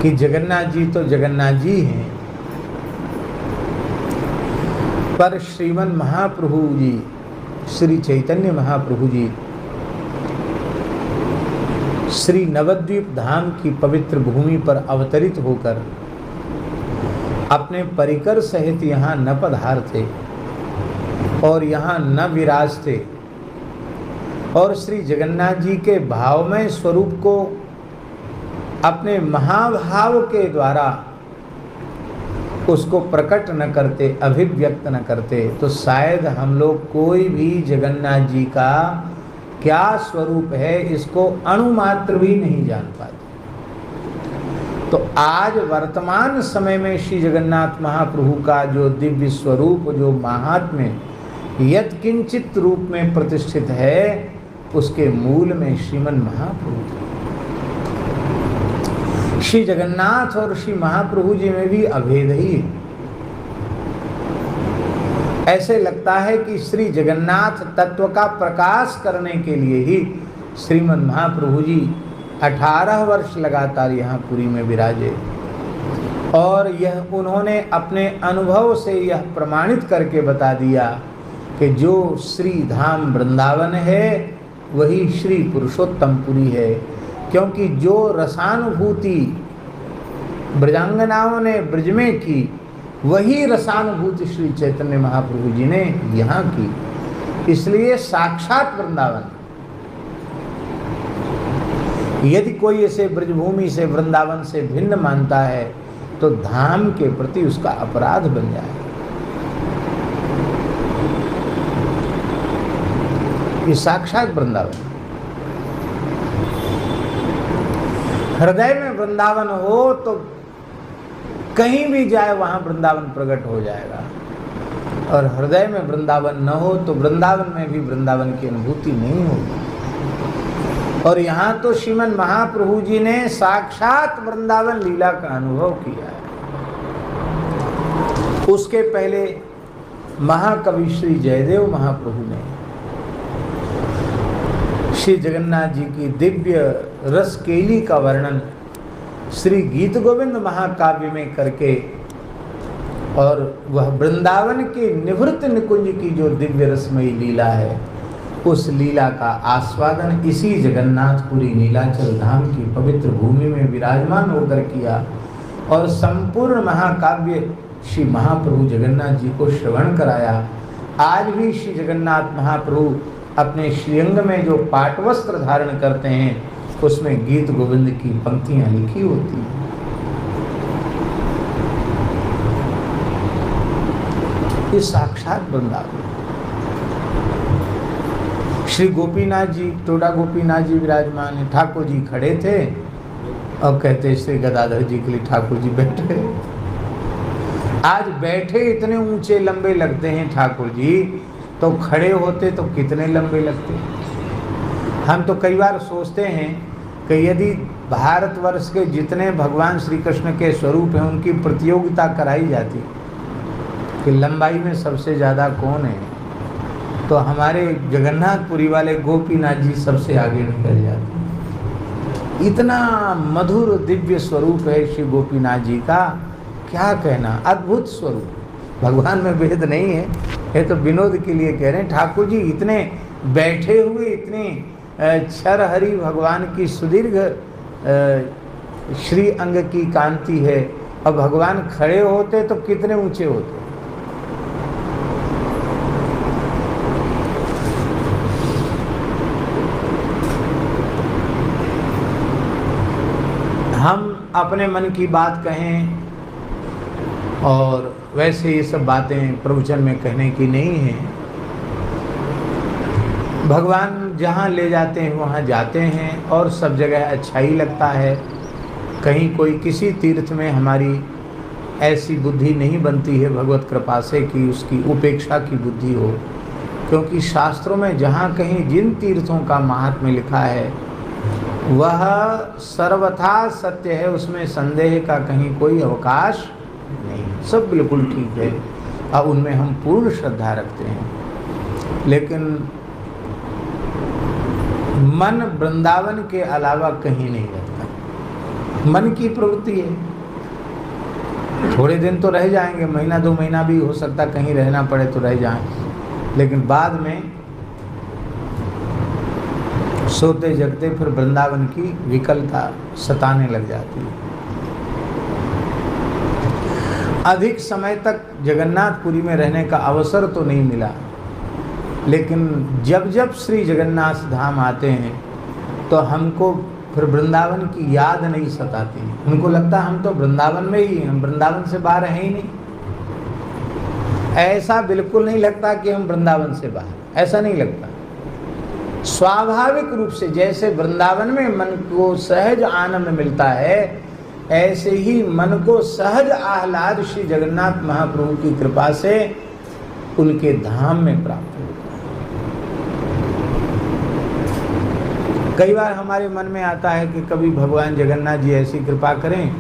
कि जगन्नाथ जी तो जगन्नाथ जी हैं, पर श्रीमन महाप्रभु जी, श्री चैतन्य महाप्रभु जी श्री नवद्वीप धाम की पवित्र भूमि पर अवतरित होकर अपने परिकर सहित यहाँ न पधारते और यहाँ न विराजते, और श्री जगन्नाथ जी के भावमय स्वरूप को अपने महाभाव के द्वारा उसको प्रकट न करते, अभिव्यक्त न करते, तो शायद हम लोग कोई भी जगन्नाथ जी का क्या स्वरूप है इसको अणुमात्र भी नहीं जान पाते। तो आज वर्तमान समय में श्री जगन्नाथ महाप्रभु का जो दिव्य स्वरूप, जो महात्म्य यत्किंचित रूप में प्रतिष्ठित है, उसके मूल में श्रीमन महाप्रभु थे। श्री जगन्नाथ और श्री महाप्रभु जी में भी अभेद ही है। ऐसे लगता है कि श्री जगन्नाथ तत्व का प्रकाश करने के लिए ही श्रीमन महाप्रभु जी 18 वर्ष लगातार यहाँ पुरी में विराजे, और यह उन्होंने अपने अनुभव से यह प्रमाणित करके बता दिया कि जो श्री धाम वृंदावन है वही श्री पुरुषोत्तमपुरी है। क्योंकि जो रसानुभूति ब्रजांगनाओं ने ब्रज में की, वही रसानुभूति श्री चैतन्य महाप्रभु जी ने यहाँ की। इसलिए साक्षात वृंदावन। यदि कोई इसे ब्रजभूमि से, वृंदावन से भिन्न मानता है तो धाम के प्रति उसका अपराध बन जाए। ये साक्षात वृंदावन। हृदय में वृंदावन हो तो कहीं भी जाए वहां वृंदावन प्रकट हो जाएगा, और हृदय में वृंदावन न हो तो वृंदावन में भी वृंदावन की अनुभूति नहीं होगी। और यहाँ तो श्रीमन महाप्रभु जी ने साक्षात वृंदावन लीला का अनुभव किया है। उसके पहले महाकवि श्री जयदेव महाप्रभु ने श्री जगन्नाथ जी की दिव्य रसकेली का वर्णन श्री गीत गोविंद महाकाव्य में करके, और वह वृंदावन के निवृत्त निकुंज की जो दिव्य रसमयी लीला है, उस लीला का आस्वादन इसी जगन्नाथपुरी नीलाचल धाम की पवित्र भूमि में विराजमान होकर किया, और संपूर्ण महाकाव्य श्री महाप्रभु जगन्नाथ जी को श्रवण कराया। आज भी श्री जगन्नाथ महाप्रभु अपने श्रीअंग में जो पाटवस्त्र धारण करते हैं, उसमें गीत गोविंद की पंक्तियां लिखी होती हैं। ये साक्षात वृंदावन। श्री गोपीनाथ जी, टोडा गोपीनाथ जी विराजमान है। ठाकुर जी खड़े थे और कहते श्री गदाधर जी के लिए ठाकुर जी बैठे। आज बैठे इतने ऊंचे लंबे लगते हैं ठाकुर जी, तो खड़े होते तो कितने लंबे लगते। हम तो कई बार सोचते हैं कि यदि भारतवर्ष के जितने भगवान श्री कृष्ण के स्वरूप हैं उनकी प्रतियोगिता कराई जाती कि लंबाई में सबसे ज़्यादा कौन है, तो हमारे जगन्नाथपुरी वाले गोपीनाथ जी सबसे आगे निकल जाते। इतना मधुर दिव्य स्वरूप है श्री गोपीनाथ जी का, क्या कहना, अद्भुत स्वरूप। भगवान में भेद नहीं है, ये तो विनोद के लिए कह रहे हैं। ठाकुर जी इतने बैठे हुए, इतने क्षर हरि भगवान की सुदीर्घ श्री अंग की कांति है, और भगवान खड़े होते तो कितने ऊंचे होते। हम अपने मन की बात कहें, और वैसे ये सब बातें प्रवचन में कहने की नहीं है। भगवान जहाँ ले जाते हैं वहाँ जाते हैं, और सब जगह अच्छा ही लगता है। कहीं कोई किसी तीर्थ में हमारी ऐसी बुद्धि नहीं बनती है भगवत कृपा से कि उसकी उपेक्षा की बुद्धि हो, क्योंकि शास्त्रों में जहाँ कहीं जिन तीर्थों का महात्म्य लिखा है वह सर्वथा सत्य है, उसमें संदेह का कहीं कोई अवकाश नहीं, सब बिल्कुल ठीक है, और उनमें हम पूर्ण श्रद्धा रखते हैं। लेकिन मन वृंदावन के अलावा कहीं नहीं रहता। मन की प्रवृत्ति है। थोड़े दिन तो रह जाएंगे, महीना 2 महीना भी हो सकता कहीं रहना पड़े तो रह जाएं, लेकिन बाद में सोते जगते फिर वृंदावन की विकलता सताने लग जाती है। अधिक समय तक जगन्नाथपुरी में रहने का अवसर तो नहीं मिला, लेकिन जब जब श्री जगन्नाथ धाम आते हैं तो हमको फिर वृंदावन की याद नहीं सताती। उनको लगता हम तो वृंदावन में ही हैं, हम वृंदावन से बाहर हैं ही नहीं। ऐसा बिल्कुल नहीं लगता कि हम वृंदावन से बाहर, ऐसा नहीं लगता। स्वाभाविक रूप से जैसे वृंदावन में मन को सहज आनंद मिलता है, ऐसे ही मन को सहज आह्लाद श्री जगन्नाथ महाप्रभु की कृपा से उनके धाम में प्राप्त हो। कई बार हमारे मन में आता है कि कभी भगवान जगन्नाथ जी ऐसी कृपा करें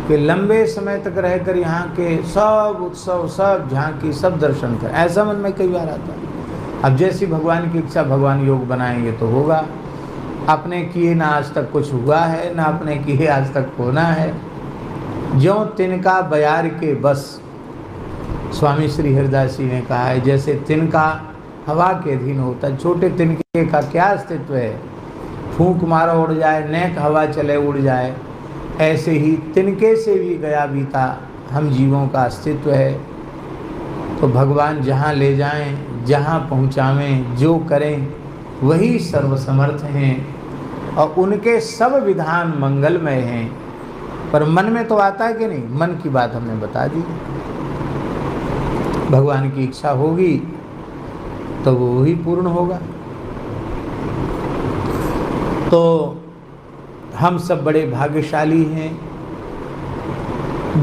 कि लंबे समय तक रहकर यहाँ के सब उत्सव, सब झांकी, सब दर्शन करें। ऐसा मन में कई बार आता है। अब जैसी भगवान की इच्छा, भगवान योग बनाएंगे तो होगा। अपने किए ना आज तक कुछ हुआ है, ना अपने किए आज तक होना है। ज्यों तिनका बयार के बस, स्वामी श्री हरिदास जी ने कहा है, जैसे तिनका हवा के अधीन होता है, छोटे तिनके का क्या अस्तित्व है, फूंक मारो उड़ जाए, नेक हवा चले उड़ जाए, ऐसे ही तिनके से भी गया बीता हम जीवों का अस्तित्व है। तो भगवान जहाँ ले जाएं, जहाँ पहुँचावें, जो करें वही सर्वसमर्थ हैं और उनके सब विधान मंगलमय हैं। पर मन में तो आता है कि नहीं, मन की बात हमने बता दी। भगवान की इच्छा होगी तो वो ही पूर्ण होगा। तो हम सब बड़े भाग्यशाली हैं।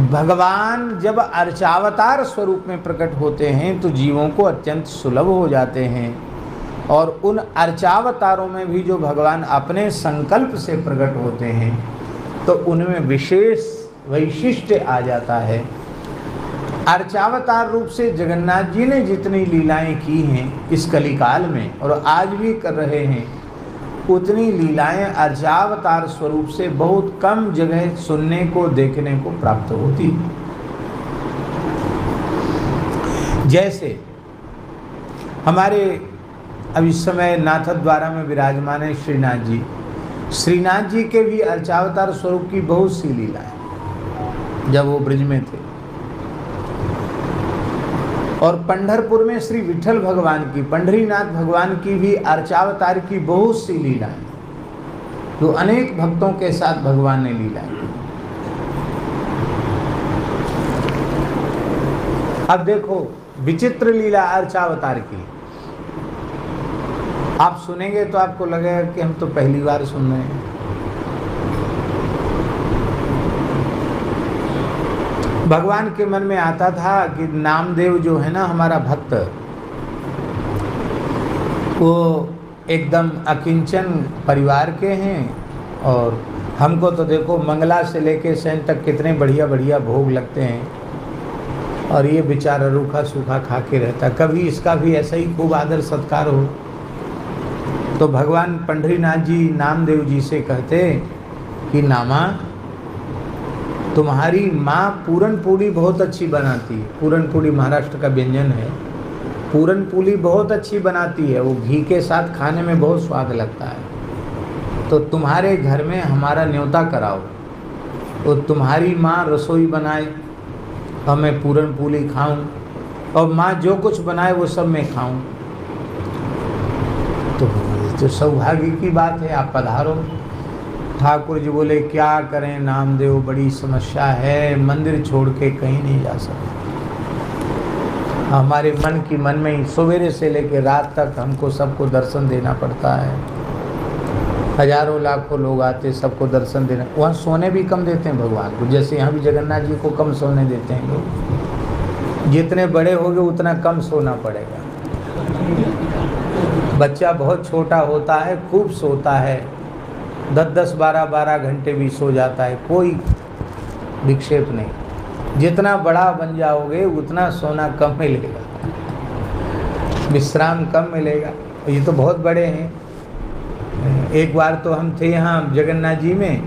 भगवान जब अर्चावतार स्वरूप में प्रकट होते हैं तो जीवों को अत्यंत सुलभ हो जाते हैं, और उन अर्चावतारों में भी जो भगवान अपने संकल्प से प्रकट होते हैं तो उनमें विशेष वैशिष्ट्य आ जाता है। अर्चावतार रूप से जगन्नाथ जी ने जितनी लीलाएं की हैं इस कलिकाल में और आज भी कर रहे हैं, उतनी लीलाएं अर्चावतार स्वरूप से बहुत कम जगह सुनने को, देखने को प्राप्त होती। जैसे हमारे अब इस समय नाथद्वारा में विराजमान है श्रीनाथ जी। श्रीनाथ जी के भी अर्चावतार स्वरूप की बहुत सी लीलाएं जब वो ब्रज में थे। और पंढरपुर में श्री विठल भगवान की, पंढरीनाथ भगवान की भी अर्चावतार की बहुत सी लीलाएं जो अनेक भक्तों के साथ भगवान ने लीलाएं की। अब देखो विचित्र लीला अर्चावतार की, आप सुनेंगे तो आपको लगेगा कि हम तो पहली बार सुन रहे हैं। भगवान के मन में आता था कि नामदेव जो है ना हमारा भक्त, वो एकदम अकिंचन परिवार के हैं, और हमको तो देखो मंगला से लेके सैन तक कितने बढ़िया बढ़िया भोग लगते हैं, और ये बेचारा रूखा सूखा खा के रहता। कभी इसका भी ऐसा ही खूब आदर सत्कार हो। तो भगवान पंढरीनाथ जी नामदेव जी से कहते कि नामा, तुम्हारी माँ पूरन पूड़ी बहुत अच्छी बनाती है। पूरन पूड़ी महाराष्ट्र का व्यंजन है। पूरन पूड़ी बहुत अच्छी बनाती है, वो घी के साथ खाने में बहुत स्वाद लगता है। तो तुम्हारे घर में हमारा न्योता कराओ, तो तुम्हारी माँ रसोई बनाए और मैं पूरन पूड़ी खाऊं, और माँ जो कुछ बनाए वो सब मैं खाऊं। तो सौभाग्य की बात है, आप पधारो। ठाकुर जी बोले क्या करें नामदेव, बड़ी समस्या है, मंदिर छोड़ के कहीं नहीं जा सकते। हमारे मन की मन में ही सवेरे से लेकर रात तक हमको सबको दर्शन देना पड़ता है। हजारों लाखों लोग आते, सबको दर्शन देना। वहाँ सोने भी कम देते हैं भगवान को, जैसे यहाँ भी जगन्नाथ जी को कम सोने देते हैं लोग। जितने बड़े होंगे उतना कम सोना पड़ेगा। बच्चा बहुत छोटा होता है, खूब सोता है, 10-10, 12-12 घंटे भी सो जाता है, कोई विक्षेप नहीं। जितना बड़ा बन जाओगे उतना सोना कम मिलेगा, विश्राम कम मिलेगा। ये तो बहुत बड़े हैं। एक बार तो हम थे यहाँ जगन्नाथ जी में,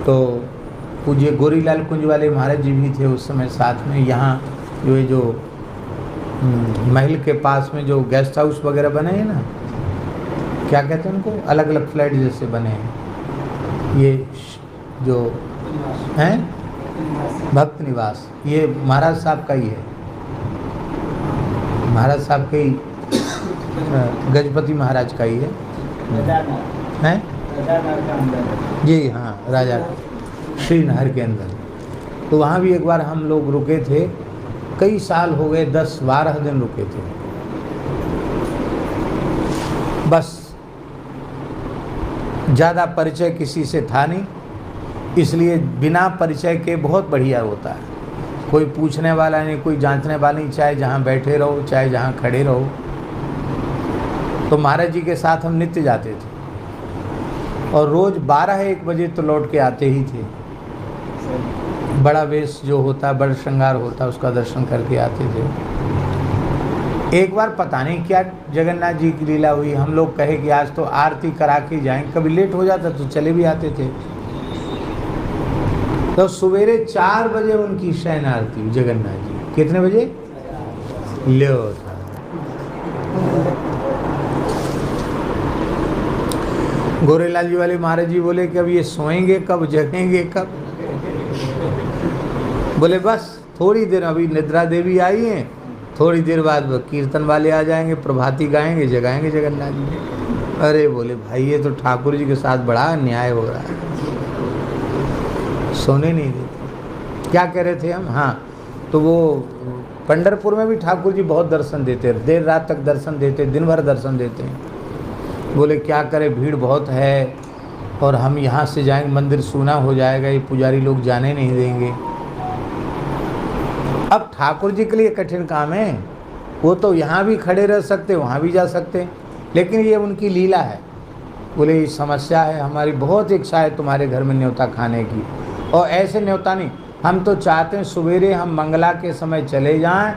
तो पूज्य गोरीलाल कुंज वाले महाराज जी भी थे उस समय साथ में। यहाँ जो महल के पास में जो गेस्ट हाउस वगैरह बने हैं ना, क्या कहते हैं उनको, अलग अलग फ्लैट जैसे बने हैं, ये जो हैं भक्त निवास, ये महाराज साहब का ही है। महाराज साहब के ही, गजपति महाराज का ही है जी, हाँ, राजा श्रीनगर के अंदर। तो वहाँ भी एक बार हम लोग रुके थे, कई साल हो गए, 10-12 दिन रुके थे। बस ज़्यादा परिचय किसी से था नहीं, इसलिए बिना परिचय के बहुत बढ़िया होता है। कोई पूछने वाला नहीं, कोई जांचने वाला नहीं, चाहे जहाँ बैठे रहो चाहे जहाँ खड़े रहो। तो महाराज जी के साथ हम नित्य जाते थे और रोज़ 12-1 बजे तो लौट के आते ही थे। बड़ा वेश जो होता, बड़ा श्रृंगार होता, उसका दर्शन करके आते थे। एक बार पता नहीं क्या जगन्नाथ जी की लीला हुई, हम लोग कहे कि आज तो आरती करा के जाएंगे, कभी लेट हो जाता तो चले भी आते थे। तो सवेरे 4 बजे उनकी शयन आरती जगन्नाथ जी। कितने बजे? लो गोरेलाल जी वाले महाराज जी बोले कि अब ये सोएंगे कब, जगेंगे कब? बोले बस थोड़ी देर, अभी निद्रा देवी आई हैं, थोड़ी देर बाद कीर्तन वाले आ जाएंगे, प्रभाती गाएंगे, जगाएंगे जगन्नाथ जी। अरे बोले भाई ये तो ठाकुर जी के साथ बड़ा अन्याय हो रहा है, सोने नहीं देते। क्या कह रहे थे हम? हाँ, तो वो पंढरपुर में भी ठाकुर जी बहुत दर्शन देते, देर रात तक दर्शन देते, दिन भर दर्शन देते हैं। बोले क्या करें, भीड़ बहुत है और हम यहाँ से जाएंगे मंदिर सूना हो जाएगा, ये पुजारी लोग जाने नहीं देंगे। अब ठाकुर जी के लिए कठिन काम है, वो तो यहाँ भी खड़े रह सकते, वहाँ भी जा सकते, लेकिन ये उनकी लीला है। बोले ये समस्या है, हमारी बहुत इच्छा है तुम्हारे घर में न्योता खाने की, और ऐसे न्योता नहीं, हम तो चाहते हैं सवेरे हम मंगला के समय चले जाएं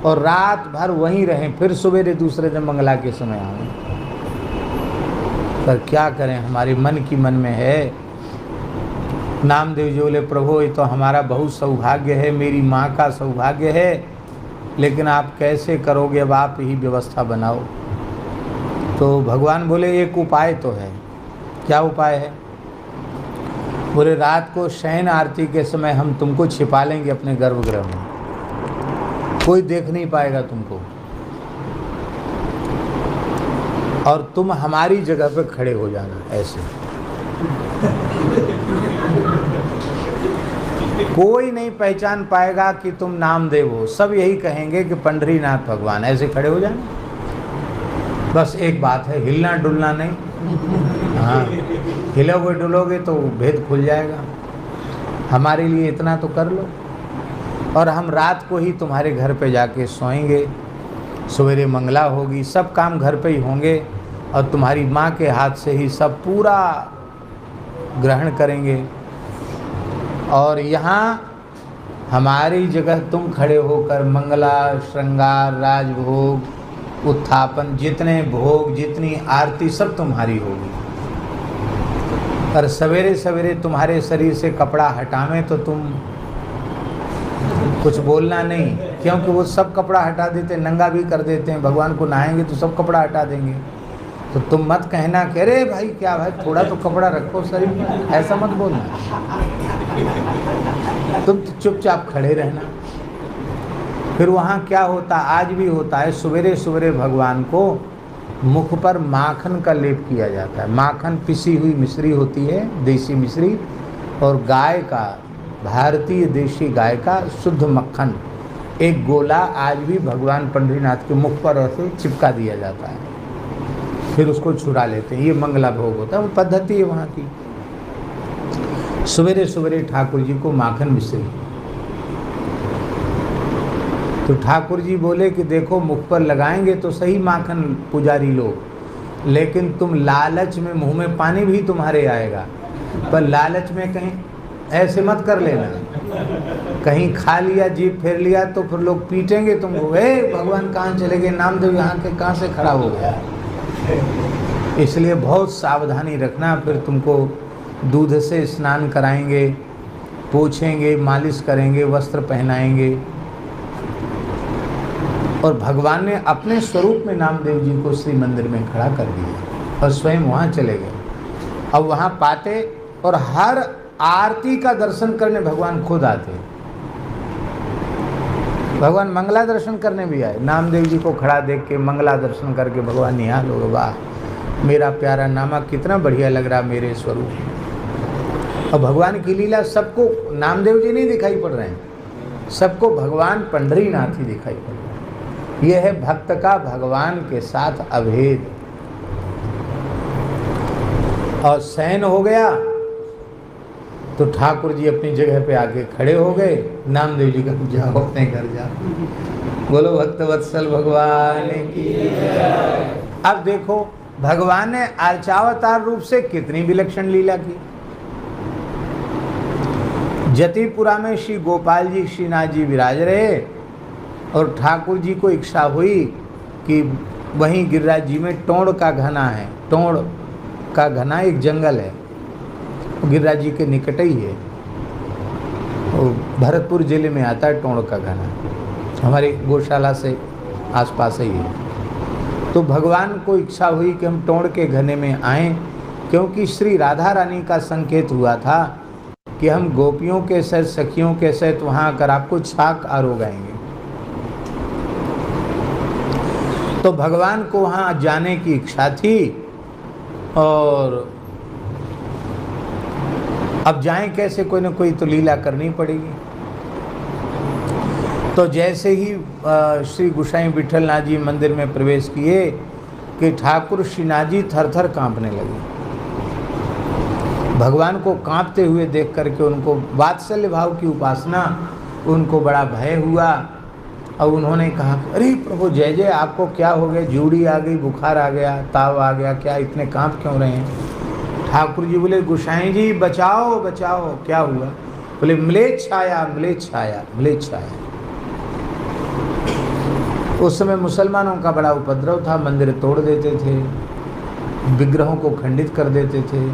और रात भर वहीं रहें, फिर सवेरे दूसरे दिन मंगला के समय आएँ। पर क्या करें, हमारे मन की मन में है। नामदेव जी बोले प्रभु ये तो हमारा बहुत सौभाग्य है, मेरी माँ का सौभाग्य है, लेकिन आप कैसे करोगे, अब आप ही व्यवस्था बनाओ। तो भगवान बोले एक उपाय तो है। क्या उपाय है? बोले रात को शयन आरती के समय हम तुमको छिपा लेंगे अपने गर्भगृह में, कोई देख नहीं पाएगा तुमको, और तुम हमारी जगह पे खड़े हो जाना ऐसे। कोई नहीं पहचान पाएगा कि तुम नामदेव हो, सब यही कहेंगे कि पंढरीनाथ भगवान, ऐसे खड़े हो जाना। बस एक बात है, हिलना डुलना नहीं। हाँ, हिलोगे डुलोगे तो भेद खुल जाएगा। हमारे लिए इतना तो कर लो, और हम रात को ही तुम्हारे घर पे जाके सोएंगे, सवेरे मंगला होगी, सब काम घर पे ही होंगे, और तुम्हारी माँ के हाथ से ही सब पूरा ग्रहण करेंगे। और यहाँ हमारी जगह तुम खड़े होकर मंगला, श्रृंगार, राजभोग, उत्थापन, जितने भोग, जितनी आरती सब तुम्हारी होगी। और सवेरे सवेरे तुम्हारे शरीर से कपड़ा हटावें तो तुम कुछ बोलना नहीं, क्योंकि वो सब कपड़ा हटा देते, नंगा भी कर देते हैं। भगवान को नहाएंगे तो सब कपड़ा हटा देंगे, तो तुम मत कहना कि अरे भाई क्या भाई थोड़ा तो कपड़ा रखो शरीर में, ऐसा मत बोलना। तुम तो चुपचाप खड़े रहना। फिर वहाँ क्या होता, आज भी होता है, सवेरे सवेरे भगवान को मुख पर माखन का लेप किया जाता है। माखन पिसी हुई मिश्री होती है, देसी मिश्री, और गाय का, भारतीय देशी गाय का शुद्ध मक्खन, एक गोला आज भी भगवान पंढरीनाथ के मुख पर ऐसे चिपका दिया जाता है, फिर उसको छुड़ा लेते हैं। ये मंगला भोग होता है, वो पद्धति है वहाँ की। सवेरे सवेरे ठाकुर जी को माखन मिश्री। तो ठाकुर जी बोले कि देखो मुख पर लगाएंगे तो सही माखन पुजारी लोग, लेकिन तुम लालच में, मुंह में पानी भी तुम्हारे आएगा, पर लालच में कहीं ऐसे मत कर लेना, कहीं खा लिया, जीभ फेर लिया तो फिर लोग पीटेंगे तुमको, भगवान कहाँ चले गए, नामदेव यहाँ के कहाँ से खड़ा हो गया। इसलिए बहुत सावधानी रखना। फिर तुमको दूध से स्नान कराएंगे, पोछेंगे, मालिश करेंगे, वस्त्र पहनाएंगे। और भगवान ने अपने स्वरूप में नामदेव जी को श्री मंदिर में खड़ा कर दिया और स्वयं वहाँ चले गए। अब वहाँ पाते, और हर आरती का दर्शन करने भगवान खुद आते। भगवान मंगला दर्शन करने भी आए, नामदेव जी को खड़ा देख के मंगला दर्शन करके भगवान निहाल हो, वाह मेरा प्यारा नामा कितना बढ़िया लग रहा मेरे स्वरूप। और भगवान की लीला सबको, नामदेव जी नहीं दिखाई पड़ रहे हैं, सबको भगवान पंढरीनाथ ही दिखाई पड़ रहे हैं। यह है भक्त का भगवान के साथ अभेद। और शयन हो गया तो ठाकुर जी अपनी जगह पे आके खड़े हो गए। नामदेव जी का जाओ अपने घर जाओ। बोलो भक्त वत्सल भगवान की। अब देखो भगवान ने अर्चावतार रूप से कितनी विलक्षण लीला की। जतिपुरा में श्री गोपाल जी श्रीनाथ जी विराज रहे और ठाकुर जी को इच्छा हुई कि वहीं गिरिराज जी में टोंड़ का घना है। टोंड़ का घना एक जंगल है, गिरिराज जी के निकट ही है। और भरतपुर जिले में आता है टोंड़ का घना, हमारे गौशाला से आसपास ही है। तो भगवान को इच्छा हुई कि हम टोंड़ के घने में आएं, क्योंकि श्री राधा रानी का संकेत हुआ था कि हम गोपियों के सहित सखियों के सहित वहाँ आकर आपको छाक आरोगाएंगे। तो भगवान को वहाँ जाने की इच्छा थी और अब जाएं कैसे, कोई ना कोई तो लीला करनी पड़ेगी। तो जैसे ही श्री गोसाई विठलनाथ जी मंदिर में प्रवेश किए कि ठाकुर श्रीनाथ जी थर थर कांपने लगे। भगवान को कांपते हुए देख करके उनको वात्सल्य भाव की उपासना, उनको बड़ा भय हुआ और उन्होंने कहा, अरे प्रभु जय जय, आपको क्या हो गया? जूड़ी आ गई, बुखार आ गया, ताव आ गया, क्या इतने कांप क्यों रहे हैं? ठाकुर जी बोले, गोसाई जी बचाओ बचाओ, क्या हुआ? बोले म्लेच्छ छाया, म्लेच्छ छाया, म्लेच्छ छाया। उस समय मुसलमानों का बड़ा उपद्रव था, मंदिर तोड़ देते थे, विग्रहों को खंडित कर देते थे।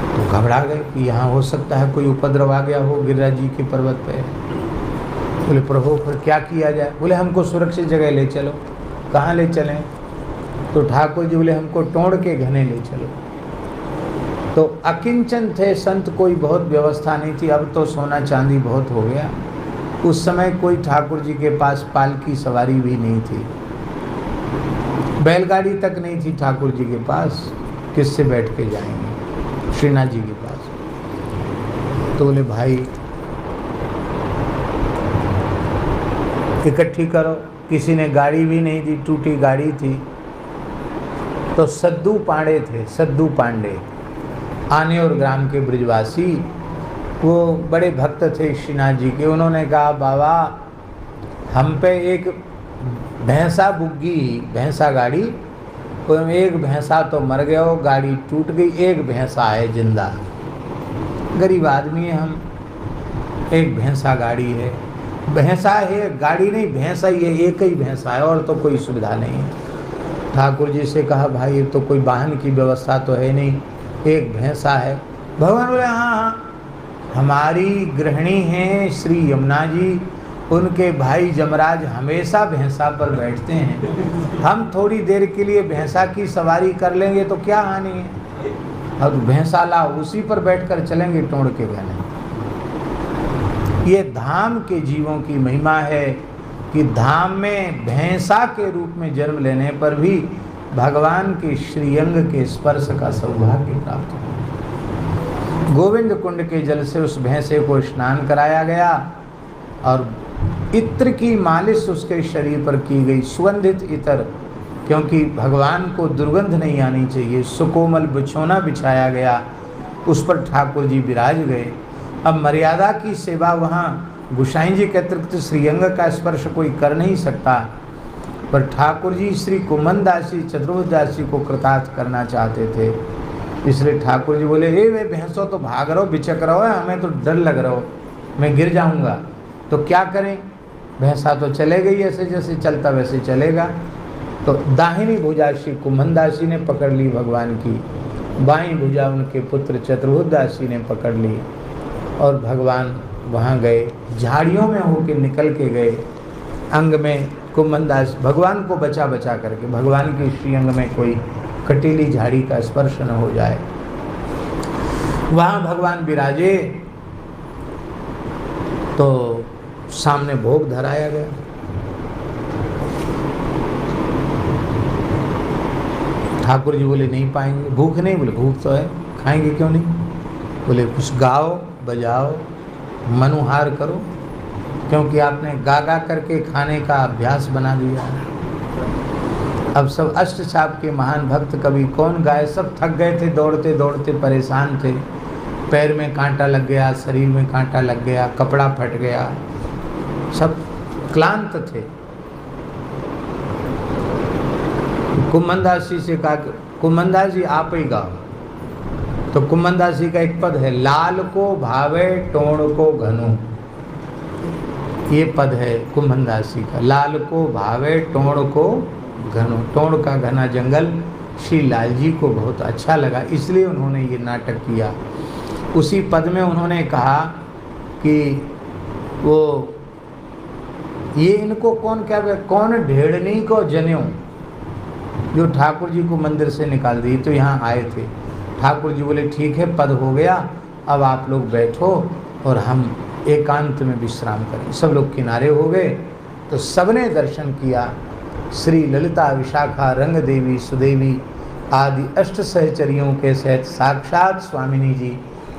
तो घबरा गए कि यहाँ हो सकता है कोई उपद्रव आ गया हो गिरिराज जी के पर्वत पे। बोले प्रभु फिर क्या किया जाए? बोले हमको सुरक्षित जगह ले चलो। कहाँ ले चलें? तो ठाकुर जी बोले हमको टोंड़ के घने ले चलो। तो अकिंचन थे संत, कोई बहुत व्यवस्था नहीं थी। अब तो सोना चांदी बहुत हो गया, उस समय कोई ठाकुर जी के पास पालकी सवारी भी नहीं थी, बैलगाड़ी तक नहीं थी ठाकुर जी के पास। किससे बैठ के जाएंगे श्रीनाथ जी के पास? तो बोले भाई इकट्ठी करो। किसी ने गाड़ी भी नहीं दी, टूटी गाड़ी थी। तो सद्दू पांडे थे, सद्दू पांडे, आने और ग्राम के ब्रिजवासी, वो बड़े भक्त थे श्रीनाथ जी के। उन्होंने कहा बाबा हम पे एक भैंसा बुग्गी, भैंसा गाड़ी, तो एक भैंसा तो मर गया हो, गाड़ी टूट गई, एक भैंसा है जिंदा। गरीब आदमी है हम, एक भैंसा गाड़ी है। भैंसा है, गाड़ी नहीं, भैंसा ही है, एक ही भैंसा है और तो कोई सुविधा नहीं है। ठाकुर जी से कहा भाई ये तो कोई वाहन की व्यवस्था तो है नहीं, एक भैंसा है। भगवान बोले हाँ हाँ, हमारी गृहिणी हैं श्री यमुना जी, उनके भाई जमराज हमेशा भैंसा पर बैठते हैं। हम थोड़ी देर के लिए भैंसा की सवारी कर लेंगे तो क्या हानि है? अब भैंसा ला, उसी पर बैठकर चलेंगे टोंड़ के घने। ये धाम के जीवों की महिमा है कि धाम में भैंसा के रूप में जन्म लेने पर भी भगवान के श्रीअंग के स्पर्श का सौभाग्य प्राप्त हो। गोविंद कुंड के जल से उस भैंसे को स्नान कराया गया और इत्र की मालिश उसके शरीर पर की गई, सुगंधित इत्र, क्योंकि भगवान को दुर्गंध नहीं आनी चाहिए। सुकोमल बिछौना बिछाया गया, उस पर ठाकुर जी विराज गए। अब मर्यादा की सेवा वहाँ गोसाई जी के अतिरिक्त श्रीअंग का स्पर्श कोई कर नहीं सकता, पर ठाकुर जी श्री कुमनदास जी, चतुर्भुजदास जी को कृतार्थ करना चाहते थे। इसलिए ठाकुर जी बोले हे वे भैंसों तो भाग रहो, बिचक रहो है, हमें तो डर लग रहा हो, मैं गिर जाऊंगा। तो क्या करें? भैंसा तो चले गई, ऐसे जैसे चलता वैसे चलेगा। तो दाहिनी भुजा श्री कुमनदास जी ने पकड़ ली भगवान की, बाईं भुजा उनके पुत्र चतुर्भुजदास जी ने पकड़ ली और भगवान वहाँ गए, झाड़ियों में होके निकल के गए। अंग में कुमनदास भगवान को बचा बचा करके, भगवान के श्री अंग में कोई कटीली झाड़ी का स्पर्श न हो जाए, वहाँ भगवान विराजे। तो सामने भोग धराया गया। ठाकुर जी बोले नहीं पाएंगे, भूख नहीं? बोले भूख तो है, खाएंगे क्यों नहीं? बोले कुछ गाओ बजाओ, मनुहार करो, क्योंकि आपने गा गा करके खाने का अभ्यास बना दिया है। अब सब अष्टचाप के महान भक्त कवि कौन गाए? सब थक गए थे, दौड़ते दौड़ते परेशान थे। पैर में कांटा लग गया, शरीर में कांटा लग गया, कपड़ा फट गया, सब क्लांत थे। कुम्भनदास जी से कहा, कुम्भनदास जी आप ही गाओ। तो कुम्भनदास जी का एक पद है, लाल को भावे टोण को घनो। ये पद है कुम्भनदास जी का, लाल को भावे टोण को घनो। टोण का घना जंगल श्री लाल जी को बहुत अच्छा लगा, इसलिए उन्होंने ये नाटक किया। उसी पद में उन्होंने कहा कि वो ये इनको कौन क्या, कौन ढेड़नी को जनेऊ, जो ठाकुर जी को मंदिर से निकाल दी। तो यहाँ आए थे, ठाकुर जी बोले ठीक है पद हो गया, अब आप लोग बैठो और हम एकांत में विश्राम करें। सब लोग किनारे हो गए, तो सबने दर्शन किया। श्री ललिता विशाखा रंग देवी सुदेवी आदि अष्ट सहचरियों के सहित साक्षात स्वामिनी जी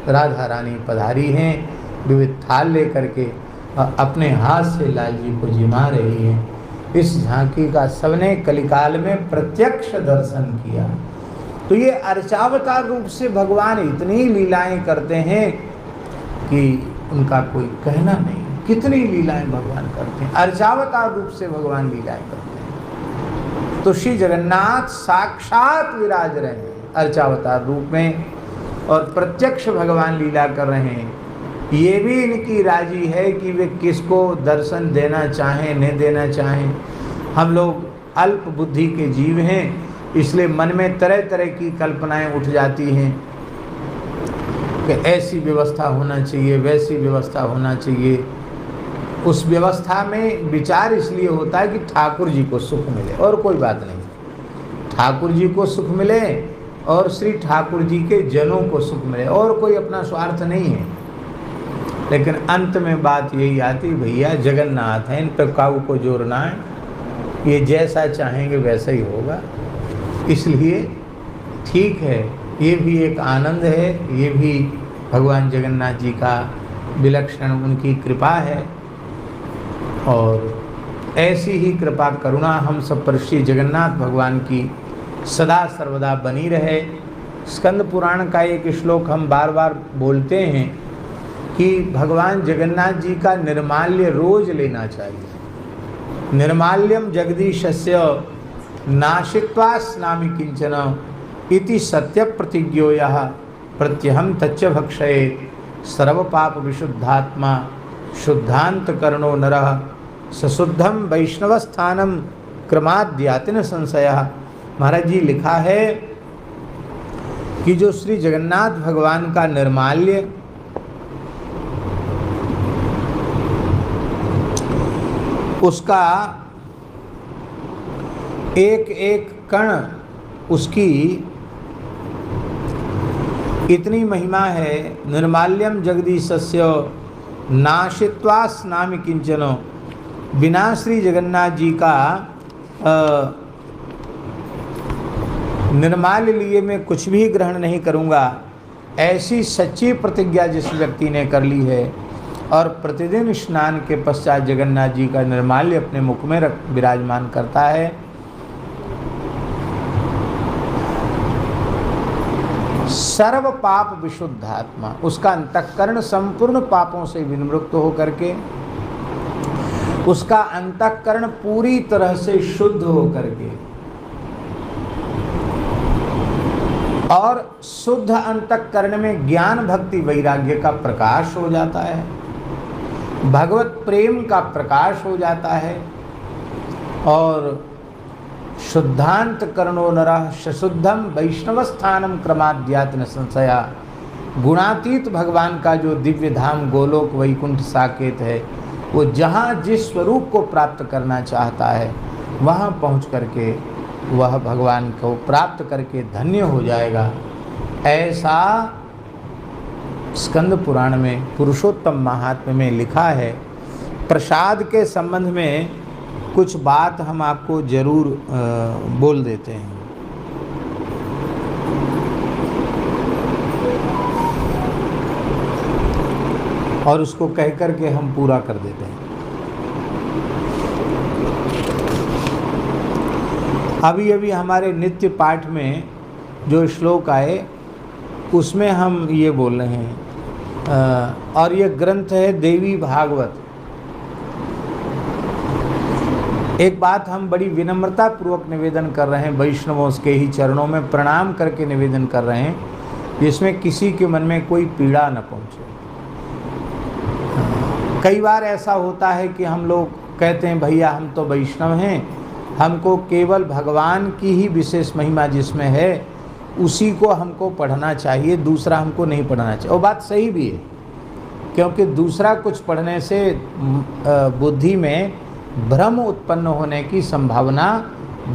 राधा रानी पधारी हैं, विविध थाल लेकर के अपने हाथ से लाल जी को जिमा रही हैं। इस झांकी का सबने कलिकाल में प्रत्यक्ष दर्शन किया। तो ये अर्चावतार रूप से भगवान इतनी लीलाएं करते हैं कि उनका कोई कहना नहीं। कितनी लीलाएं भगवान करते हैं, अर्चावतार रूप से भगवान लीलाएं करते हैं। तो श्री जगन्नाथ साक्षात विराज रहे हैं अर्चावतार रूप में और प्रत्यक्ष भगवान लीला कर रहे हैं। ये भी इनकी राजी है कि वे किसको दर्शन देना चाहें न देना चाहें। हम लोग अल्प बुद्धि के जीव हैं, इसलिए मन में तरह तरह की कल्पनाएं उठ जाती हैं कि ऐसी व्यवस्था होना चाहिए, वैसी व्यवस्था होना चाहिए। उस व्यवस्था में विचार इसलिए होता है कि ठाकुर जी को सुख मिले और कोई बात नहीं। ठाकुर जी को सुख मिले और श्री ठाकुर जी के जनों को सुख मिले, और कोई अपना स्वार्थ नहीं है। लेकिन अंत में बात यही आती, भैया जगन्नाथ है, इन पर काऊ को जोड़ना है, ये जैसा चाहेंगे वैसा ही होगा। इसलिए ठीक है, ये भी एक आनंद है, ये भी भगवान जगन्नाथ जी का विलक्षण उनकी कृपा है। और ऐसी ही कृपा करुणा हम सब पर श्री जगन्नाथ भगवान की सदा सर्वदा बनी रहे। स्कंद पुराण का एक श्लोक हम बार बार बोलते हैं कि भगवान जगन्नाथ जी का निर्माल्य रोज लेना चाहिए। निर्माल्यम जगदीशस्य नाशित्वा स्नामि किंचन इति सत्य प्रतिज्ञो यः प्रत्यहम तच्च भक्षयेत् सर्व पाप विशुद्धात्मा शुद्धांत कर्णो नरः सशुद्धम वैष्णवस्थानम क्रमाद्यातिन संशयः। महाराज जी लिखा है कि जो श्री जगन्नाथ भगवान का निर्माल्य उसका एक एक कण उसकी इतनी महिमा है। निर्माल्यम जगदीशस्य नाशित्वा स्नामि किंचन, बिना श्री जगन्नाथ जी का निर्माल्य लिए मैं कुछ भी ग्रहण नहीं करूँगा। ऐसी सच्ची प्रतिज्ञा जिस व्यक्ति ने कर ली है और प्रतिदिन स्नान के पश्चात जगन्नाथ जी का निर्माल्य अपने मुख में विराजमान करता है, सर्व पाप विशुद्धात्मा, उसका अंतःकरण संपूर्ण पापों से विनिवृत्त होकर के, उसका अंतःकरण पूरी तरह से शुद्ध होकर के और शुद्ध अंतःकरण में ज्ञान भक्ति वैराग्य का प्रकाश हो जाता है, भगवत प्रेम का प्रकाश हो जाता है। और शुद्धांत कर्णो नरः सशुद्धम वैष्णवस्थानम क्रमाद्यातिन संशया, गुणातीत भगवान का जो दिव्य धाम गोलोक वैकुंठ साकेत है, वो जहाँ जिस स्वरूप को प्राप्त करना चाहता है वहाँ पहुँच करके वह भगवान को प्राप्त करके धन्य हो जाएगा। ऐसा स्कंद पुराण में पुरुषोत्तम महात्म्य में लिखा है। प्रसाद के संबंध में कुछ बात हम आपको जरूर बोल देते हैं। और उसको कह कर के हम पूरा कर देते हैं। अभी अभी हमारे नित्य पाठ में जो श्लोक आए उसमें हम ये बोल रहे हैं। और ये ग्रंथ है देवी भागवत। एक बात हम बड़ी विनम्रता पूर्वक निवेदन कर रहे हैं, वैष्णवों के ही चरणों में प्रणाम करके निवेदन कर रहे हैं, जिसमें किसी के मन में कोई पीड़ा न पहुंचे। कई बार ऐसा होता है कि हम लोग कहते हैं भैया हम तो वैष्णव हैं, हमको केवल भगवान की ही विशेष महिमा जिसमें है उसी को हमको पढ़ना चाहिए, दूसरा हमको नहीं पढ़ना चाहिए। वो बात सही भी है, क्योंकि दूसरा कुछ पढ़ने से बुद्धि में भ्रम उत्पन्न होने की संभावना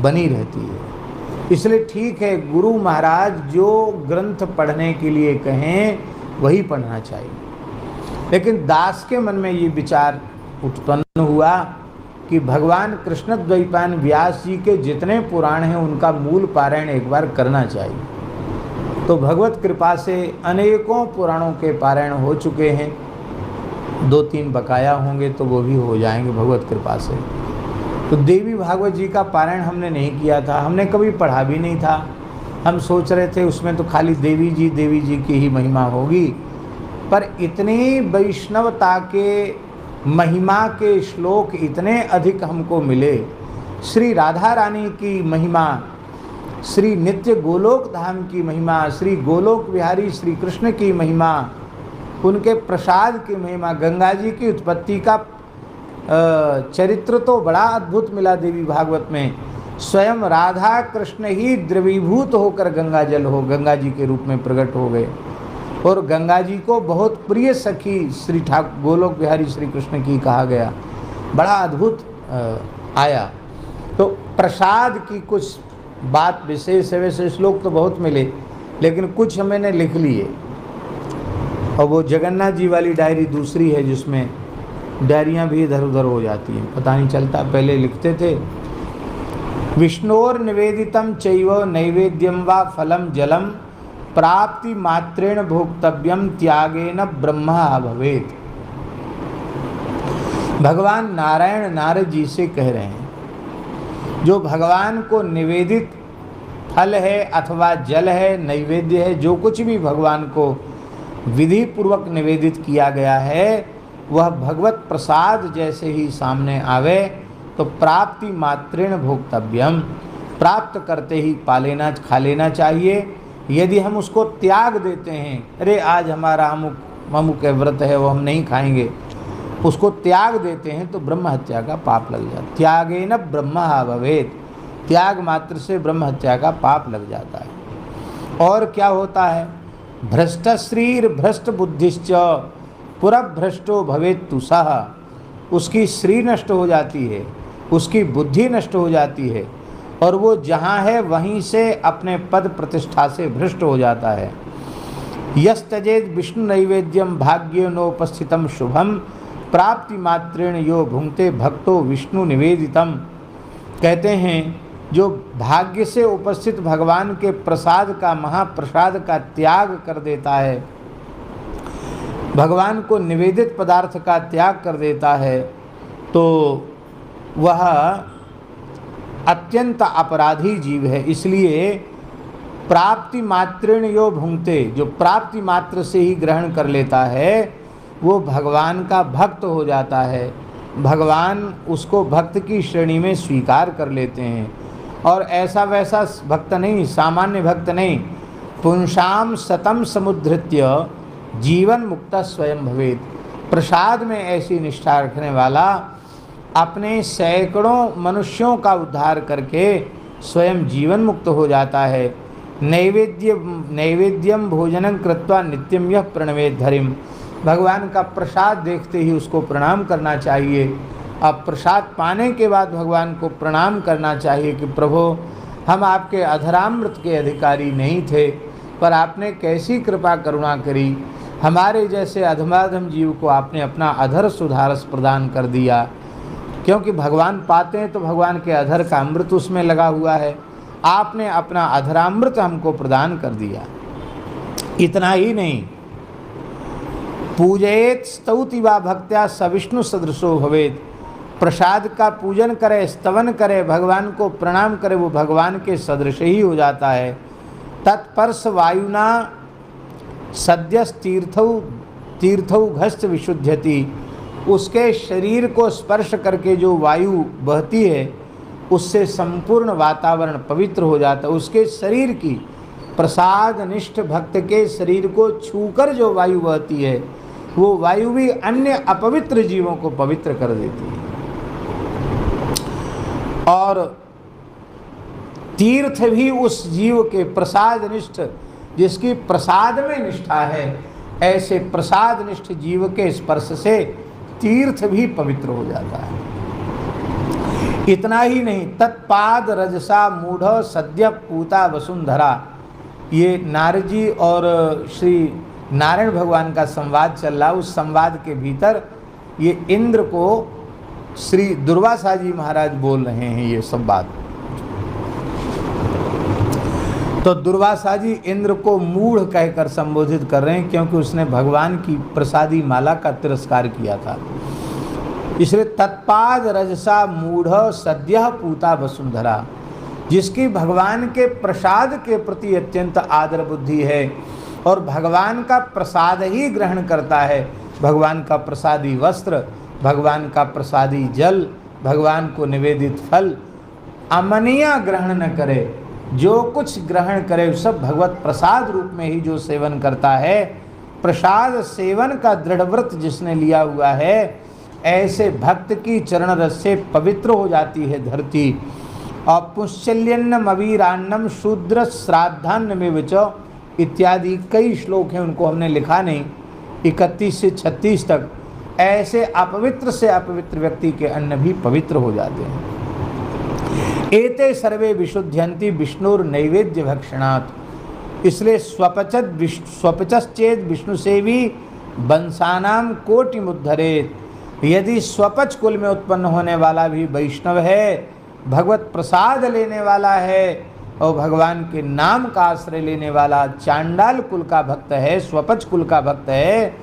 बनी रहती है। इसलिए ठीक है, गुरु महाराज जो ग्रंथ पढ़ने के लिए कहें वही पढ़ना चाहिए। लेकिन दास के मन में ये विचार उत्पन्न हुआ कि भगवान कृष्ण द्वैपायन व्यास जी के जितने पुराण हैं उनका मूल पारायण एक बार करना चाहिए। तो भगवत कृपा से अनेकों पुराणों के पारायण हो चुके हैं, 2-3 बकाया होंगे तो वो भी हो जाएंगे भगवत कृपा से। तो देवी भागवत जी का पारायण हमने नहीं किया था, हमने कभी पढ़ा भी नहीं था। हम सोच रहे थे उसमें तो खाली देवी जी की ही महिमा होगी, पर इतनी वैष्णवता के महिमा के श्लोक इतने अधिक हमको मिले। श्री राधा रानी की महिमा, श्री नित्य गोलोक धाम की महिमा, श्री गोलोक विहारी श्री कृष्ण की महिमा, उनके प्रसाद की महिमा, गंगा जी की उत्पत्ति का चरित्र तो बड़ा अद्भुत मिला देवी भागवत में। स्वयं राधा कृष्ण ही द्रवीभूत होकर गंगा जल हो गंगा जी के रूप में प्रकट हो गए, और गंगा जी को बहुत प्रिय सखी श्री ठाकुर गोलोक बिहारी श्री कृष्ण की कहा गया। बड़ा अद्भुत आया। तो प्रसाद की कुछ बात विशेष है, वैसे श्लोक तो बहुत मिले लेकिन कुछ मैंने लिख लिए। और वो जगन्नाथ जी वाली डायरी दूसरी है जिसमें डायरियाँ भी इधर उधर हो जाती हैं, पता नहीं चलता। पहले लिखते थे विष्णोर निवेदितम चैव नैवेद्यम वा फलम जलम प्राप्ति मात्रेण भोक्तव्यम त्यागेन ब्रह्मा भवेत। भगवान नारायण नारद जी से कह रहे हैं, जो भगवान को निवेदित फल है अथवा जल है, नैवेद्य है, जो कुछ भी भगवान को विधि पूर्वक निवेदित किया गया है, वह भगवत प्रसाद जैसे ही सामने आवे तो प्राप्ति मात्रेण भोक्तव्यम, प्राप्त करते ही पा लेना, खा लेना चाहिए। यदि हम उसको त्याग देते हैं, अरे आज हमारा अमुक व्रत है वो हम नहीं खाएंगे, उसको त्याग देते हैं तो ब्रह्म हत्या का पाप लग जाता है। त्यागेन ब्रह्म भवेत, त्याग मात्र से ब्रह्म हत्या का पाप लग जाता है। और क्या होता है, भ्रष्ट श्रीर भ्रष्ट बुद्धिश्च पुरभ्रष्टो भवेत तुसः, उसकी श्री नष्ट हो जाती है, उसकी बुद्धि नष्ट हो जाती है, और वो जहाँ है वहीं से अपने पद प्रतिष्ठा से भ्रष्ट हो जाता है। यस्तजेद विष्णु नैवेद्यम भाग्योनोपस्थितम शुभम प्राप्ति मात्रेण यो भुंक्ते भक्तो विष्णु निवेदितम। कहते हैं जो भाग्य से उपस्थित भगवान के प्रसाद का, महाप्रसाद का त्याग कर देता है, भगवान को निवेदित पदार्थ का त्याग कर देता है, तो वह अत्यंत अपराधी जीव है। इसलिए प्राप्ति मात्रेण यो भुंक्ते, जो प्राप्ति मात्र से ही ग्रहण कर लेता है वो भगवान का भक्त हो जाता है। भगवान उसको भक्त की श्रेणी में स्वीकार कर लेते हैं। और ऐसा वैसा भक्त नहीं, सामान्य भक्त नहीं, पुंसाम सतम समुद्धृत्य जीवन मुक्त स्वयं भवेत। प्रसाद में ऐसी निष्ठा रखने वाला अपने सैकड़ों मनुष्यों का उद्धार करके स्वयं जीवन मुक्त हो जाता है। नैवेद्यम भोजनं कृत्वा नित्यम यह प्रणवेद धरिम। भगवान का प्रसाद देखते ही उसको प्रणाम करना चाहिए। अब प्रसाद पाने के बाद भगवान को प्रणाम करना चाहिए कि प्रभु हम आपके अधरामृत के अधिकारी नहीं थे, पर आपने कैसी कृपा करुणा करी, हमारे जैसे अधमाधम जीव को आपने अपना अधर सुधारस प्रदान कर दिया। क्योंकि भगवान पाते हैं तो भगवान के अधर का अमृत उसमें लगा हुआ है, आपने अपना अधरामृत हमको प्रदान कर दिया। इतना ही नहीं, पूजयेत स्तौति वा भक्त्या सविष्णु सदृशो भवेत। प्रसाद का पूजन करे, स्तवन करे, भगवान को प्रणाम करे, वो भगवान के सदृश ही हो जाता है। तत्पर्श वायुना तीर्थौ घस्त विशुद्ध्यति, उसके शरीर को स्पर्श करके जो वायु बहती है उससे संपूर्ण वातावरण पवित्र हो जाता है। उसके शरीर की, प्रसाद निष्ठ भक्त के शरीर को छूकर जो वायु बहती है वो वायु भी अन्य अपवित्र जीवों को पवित्र कर देती है। और तीर्थ भी उस जीव के प्रसाद निष्ठ, जिसकी प्रसाद में निष्ठा है, ऐसे प्रसाद निष्ठ जीव के स्पर्श से तीर्थ भी पवित्र हो जाता है। इतना ही नहीं, तत्पाद रजसा मूढ़ सद्य पूता वसुंधरा, ये नारद जी और श्री नारायण भगवान का संवाद चल रहा। उस संवाद के भीतर ये इंद्र को श्री दुर्वासा जी महाराज बोल रहे हैं ये सब बात। तो दुर्वासा जी इंद्र को मूढ़ कहकर संबोधित कर रहे हैं, क्योंकि उसने भगवान की प्रसादी माला का तिरस्कार किया था। इसलिए तत्पाद रजसा मूढ़ सद्यः पूता वसुंधरा, जिसकी भगवान के प्रसाद के प्रति अत्यंत आदर बुद्धि है और भगवान का प्रसाद ही ग्रहण करता है, भगवान का प्रसादी वस्त्र, भगवान का प्रसादी जल, भगवान को निवेदित फल अमनिया ग्रहण न करे, जो कुछ ग्रहण करे सब भगवत प्रसाद रूप में ही जो सेवन करता है, प्रसाद सेवन का दृढ़ व्रत जिसने लिया हुआ है, ऐसे भक्त की चरण रस से पवित्र हो जाती है धरती। और पुष्यल्यन्नम अवीरान्नम शूद्र श्राद्धान्न में विच इत्यादि कई श्लोक हैं, उनको हमने लिखा नहीं, 31 से 36 तक। ऐसे अपवित्र से अपवित्र व्यक्ति के अन्न भी पवित्र हो जाते हैं। एते सर्वे विशुद्ध्यन्ति विष्णुर नैवेद्य भक्षणात्, इसलिए स्वपचश्चेद विष्णु सेवी वंशानाम कोटि मुद्धरेत, यदि स्वपच कुल में उत्पन्न होने वाला भी वैष्णव है, भगवत प्रसाद लेने वाला है और भगवान के नाम का आश्रय लेने वाला चांडाल कुल का भक्त है, स्वपच कुल का भक्त है,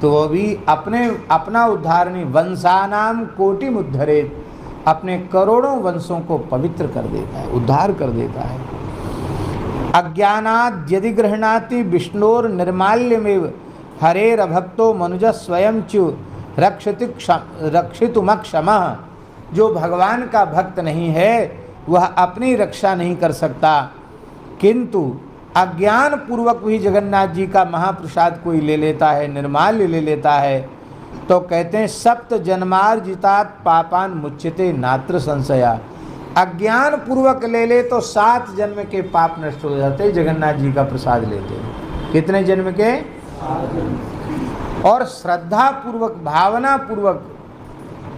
तो वो भी अपना उद्धार नहीं, वंशानाम कोटि मुद्धरेत, अपने करोड़ों वंशों को पवित्र कर देता है, उद्धार कर देता है। अज्ञानाद यदि गृह्णाति विष्णोर निर्माल्यमेव हरेर भक्तो मनुज स्वयं चु रक्षितुमक्षमः, जो भगवान का भक्त नहीं है वह अपनी रक्षा नहीं कर सकता, किंतु अज्ञान पूर्वक भी जगन्नाथ जी का महाप्रसाद कोई ले लेता है, निर्माल्य ले लेता है, तो कहते हैं सप्त जन्मार्जितात पापान मुच्यते नात्र संशया, अज्ञान पूर्वक ले ले तो 7 जन्म के पाप नष्ट हो जाते जगन्नाथ जी का प्रसाद लेते हैं। कितने जन्म के? और श्रद्धा पूर्वक, भावना पूर्वक,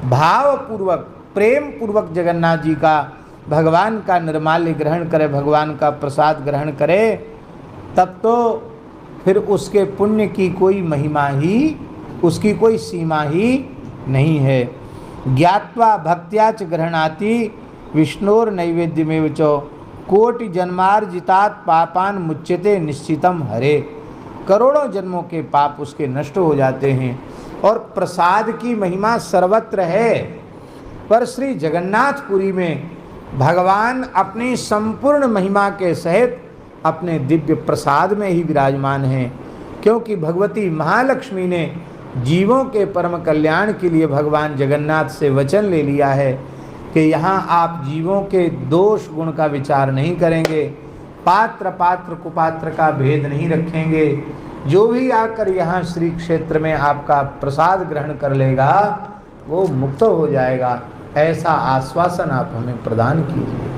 भाव पूर्वक, प्रेम पूर्वक जगन्नाथ जी का, भगवान का निर्माल्य ग्रहण करे, भगवान का प्रसाद ग्रहण करे, तब तो फिर उसके पुण्य की कोई महिमा ही, उसकी कोई सीमा ही नहीं है। ज्ञात्वा भक्त्याच ग्रहणाति विष्णोर नैवेद्यमेव च कोटि जन्मार्जितात पापान मुच्यते निश्चितम हरे, करोड़ों जन्मों के पाप उसके नष्ट हो जाते हैं। और प्रसाद की महिमा सर्वत्र है, पर श्री जगन्नाथपुरी में भगवान अपनी संपूर्ण महिमा के सहित अपने दिव्य प्रसाद में ही विराजमान हैं, क्योंकि भगवती महालक्ष्मी ने जीवों के परम कल्याण के लिए भगवान जगन्नाथ से वचन ले लिया है कि यहाँ आप जीवों के दोष गुण का विचार नहीं करेंगे, पात्र पात्र कुपात्र का भेद नहीं रखेंगे, जो भी आकर यहाँ श्री क्षेत्र में आपका प्रसाद ग्रहण कर लेगा वो मुक्त हो जाएगा, ऐसा आश्वासन आप हमें प्रदान कीजिए।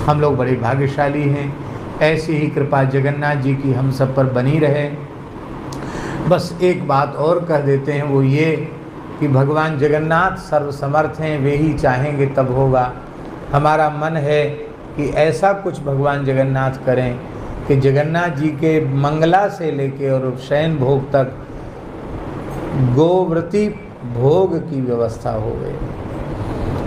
हम लोग बड़े भाग्यशाली हैं, ऐसी ही कृपा जगन्नाथ जी की हम सब पर बनी रहे। बस एक बात और कह देते हैं, वो ये कि भगवान जगन्नाथ सर्वसमर्थ हैं, वे ही चाहेंगे तब होगा। हमारा मन है कि ऐसा कुछ भगवान जगन्नाथ करें कि जगन्नाथ जी के मंगला से लेके और शयन भोग तक गोव्रती भोग की व्यवस्था हो गई।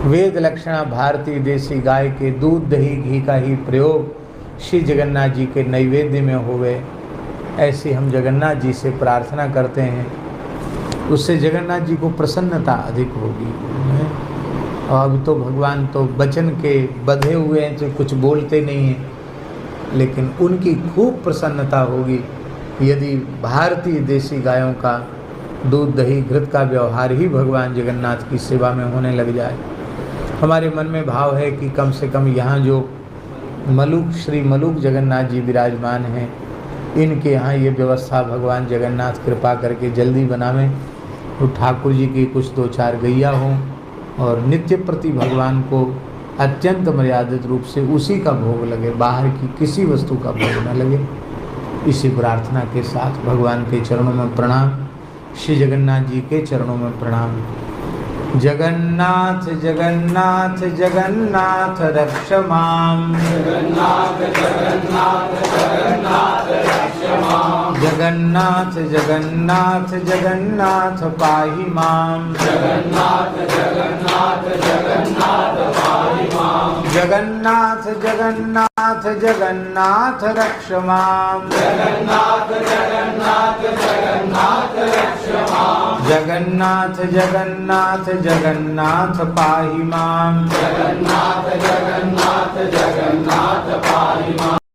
वेद लक्षणा भारतीय देसी गाय के दूध दही घी का ही प्रयोग श्री जगन्नाथ जी के नैवेद्य में होवे, ऐसी हम जगन्नाथ जी से प्रार्थना करते हैं। उससे जगन्नाथ जी को प्रसन्नता अधिक होगी। और अभी तो भगवान तो वचन के बंधे हुए हैं, जो कुछ बोलते नहीं हैं, लेकिन उनकी खूब प्रसन्नता होगी यदि भारतीय देसी गायों का दूध दही घृत का व्यवहार ही भगवान जगन्नाथ की सेवा में होने लग जाए, हमारे मन में भाव है कि कम से कम यहाँ जो मलुक श्री मलुक जगन्नाथ जी विराजमान हैं, इनके यहाँ ये व्यवस्था भगवान जगन्नाथ कृपा करके जल्दी बनावें, तो ठाकुर जी की कुछ 2-4 गैया हों और नित्य प्रति भगवान को अत्यंत मर्यादित रूप से उसी का भोग लगे, बाहर की किसी वस्तु का भोग न लगे। इसी प्रार्थना के साथ भगवान के चरणों में प्रणाम, श्री जगन्नाथ जी के चरणों में प्रणाम। जगन्नाथ जगन्नाथ जगन्नाथ रक्ष माम, जगन्नाथ जगन्नाथ जगन्नाथ रक्ष माम, जगन्नाथ जगन्नाथ जगन्नाथ पाहि माम, जगन्नाथ जगन्नाथ जगन्नाथ पाहि माम, जगन्नाथ जगन्नाथ जगन्नाथ रक्ष माम, जगन्नाथ जगन्नाथ जगन्नाथ रक्ष माम, जगन्नाथ जगन्नाथ जगन्नाथ पाहि माम, जगन्नाथ जगन्नाथ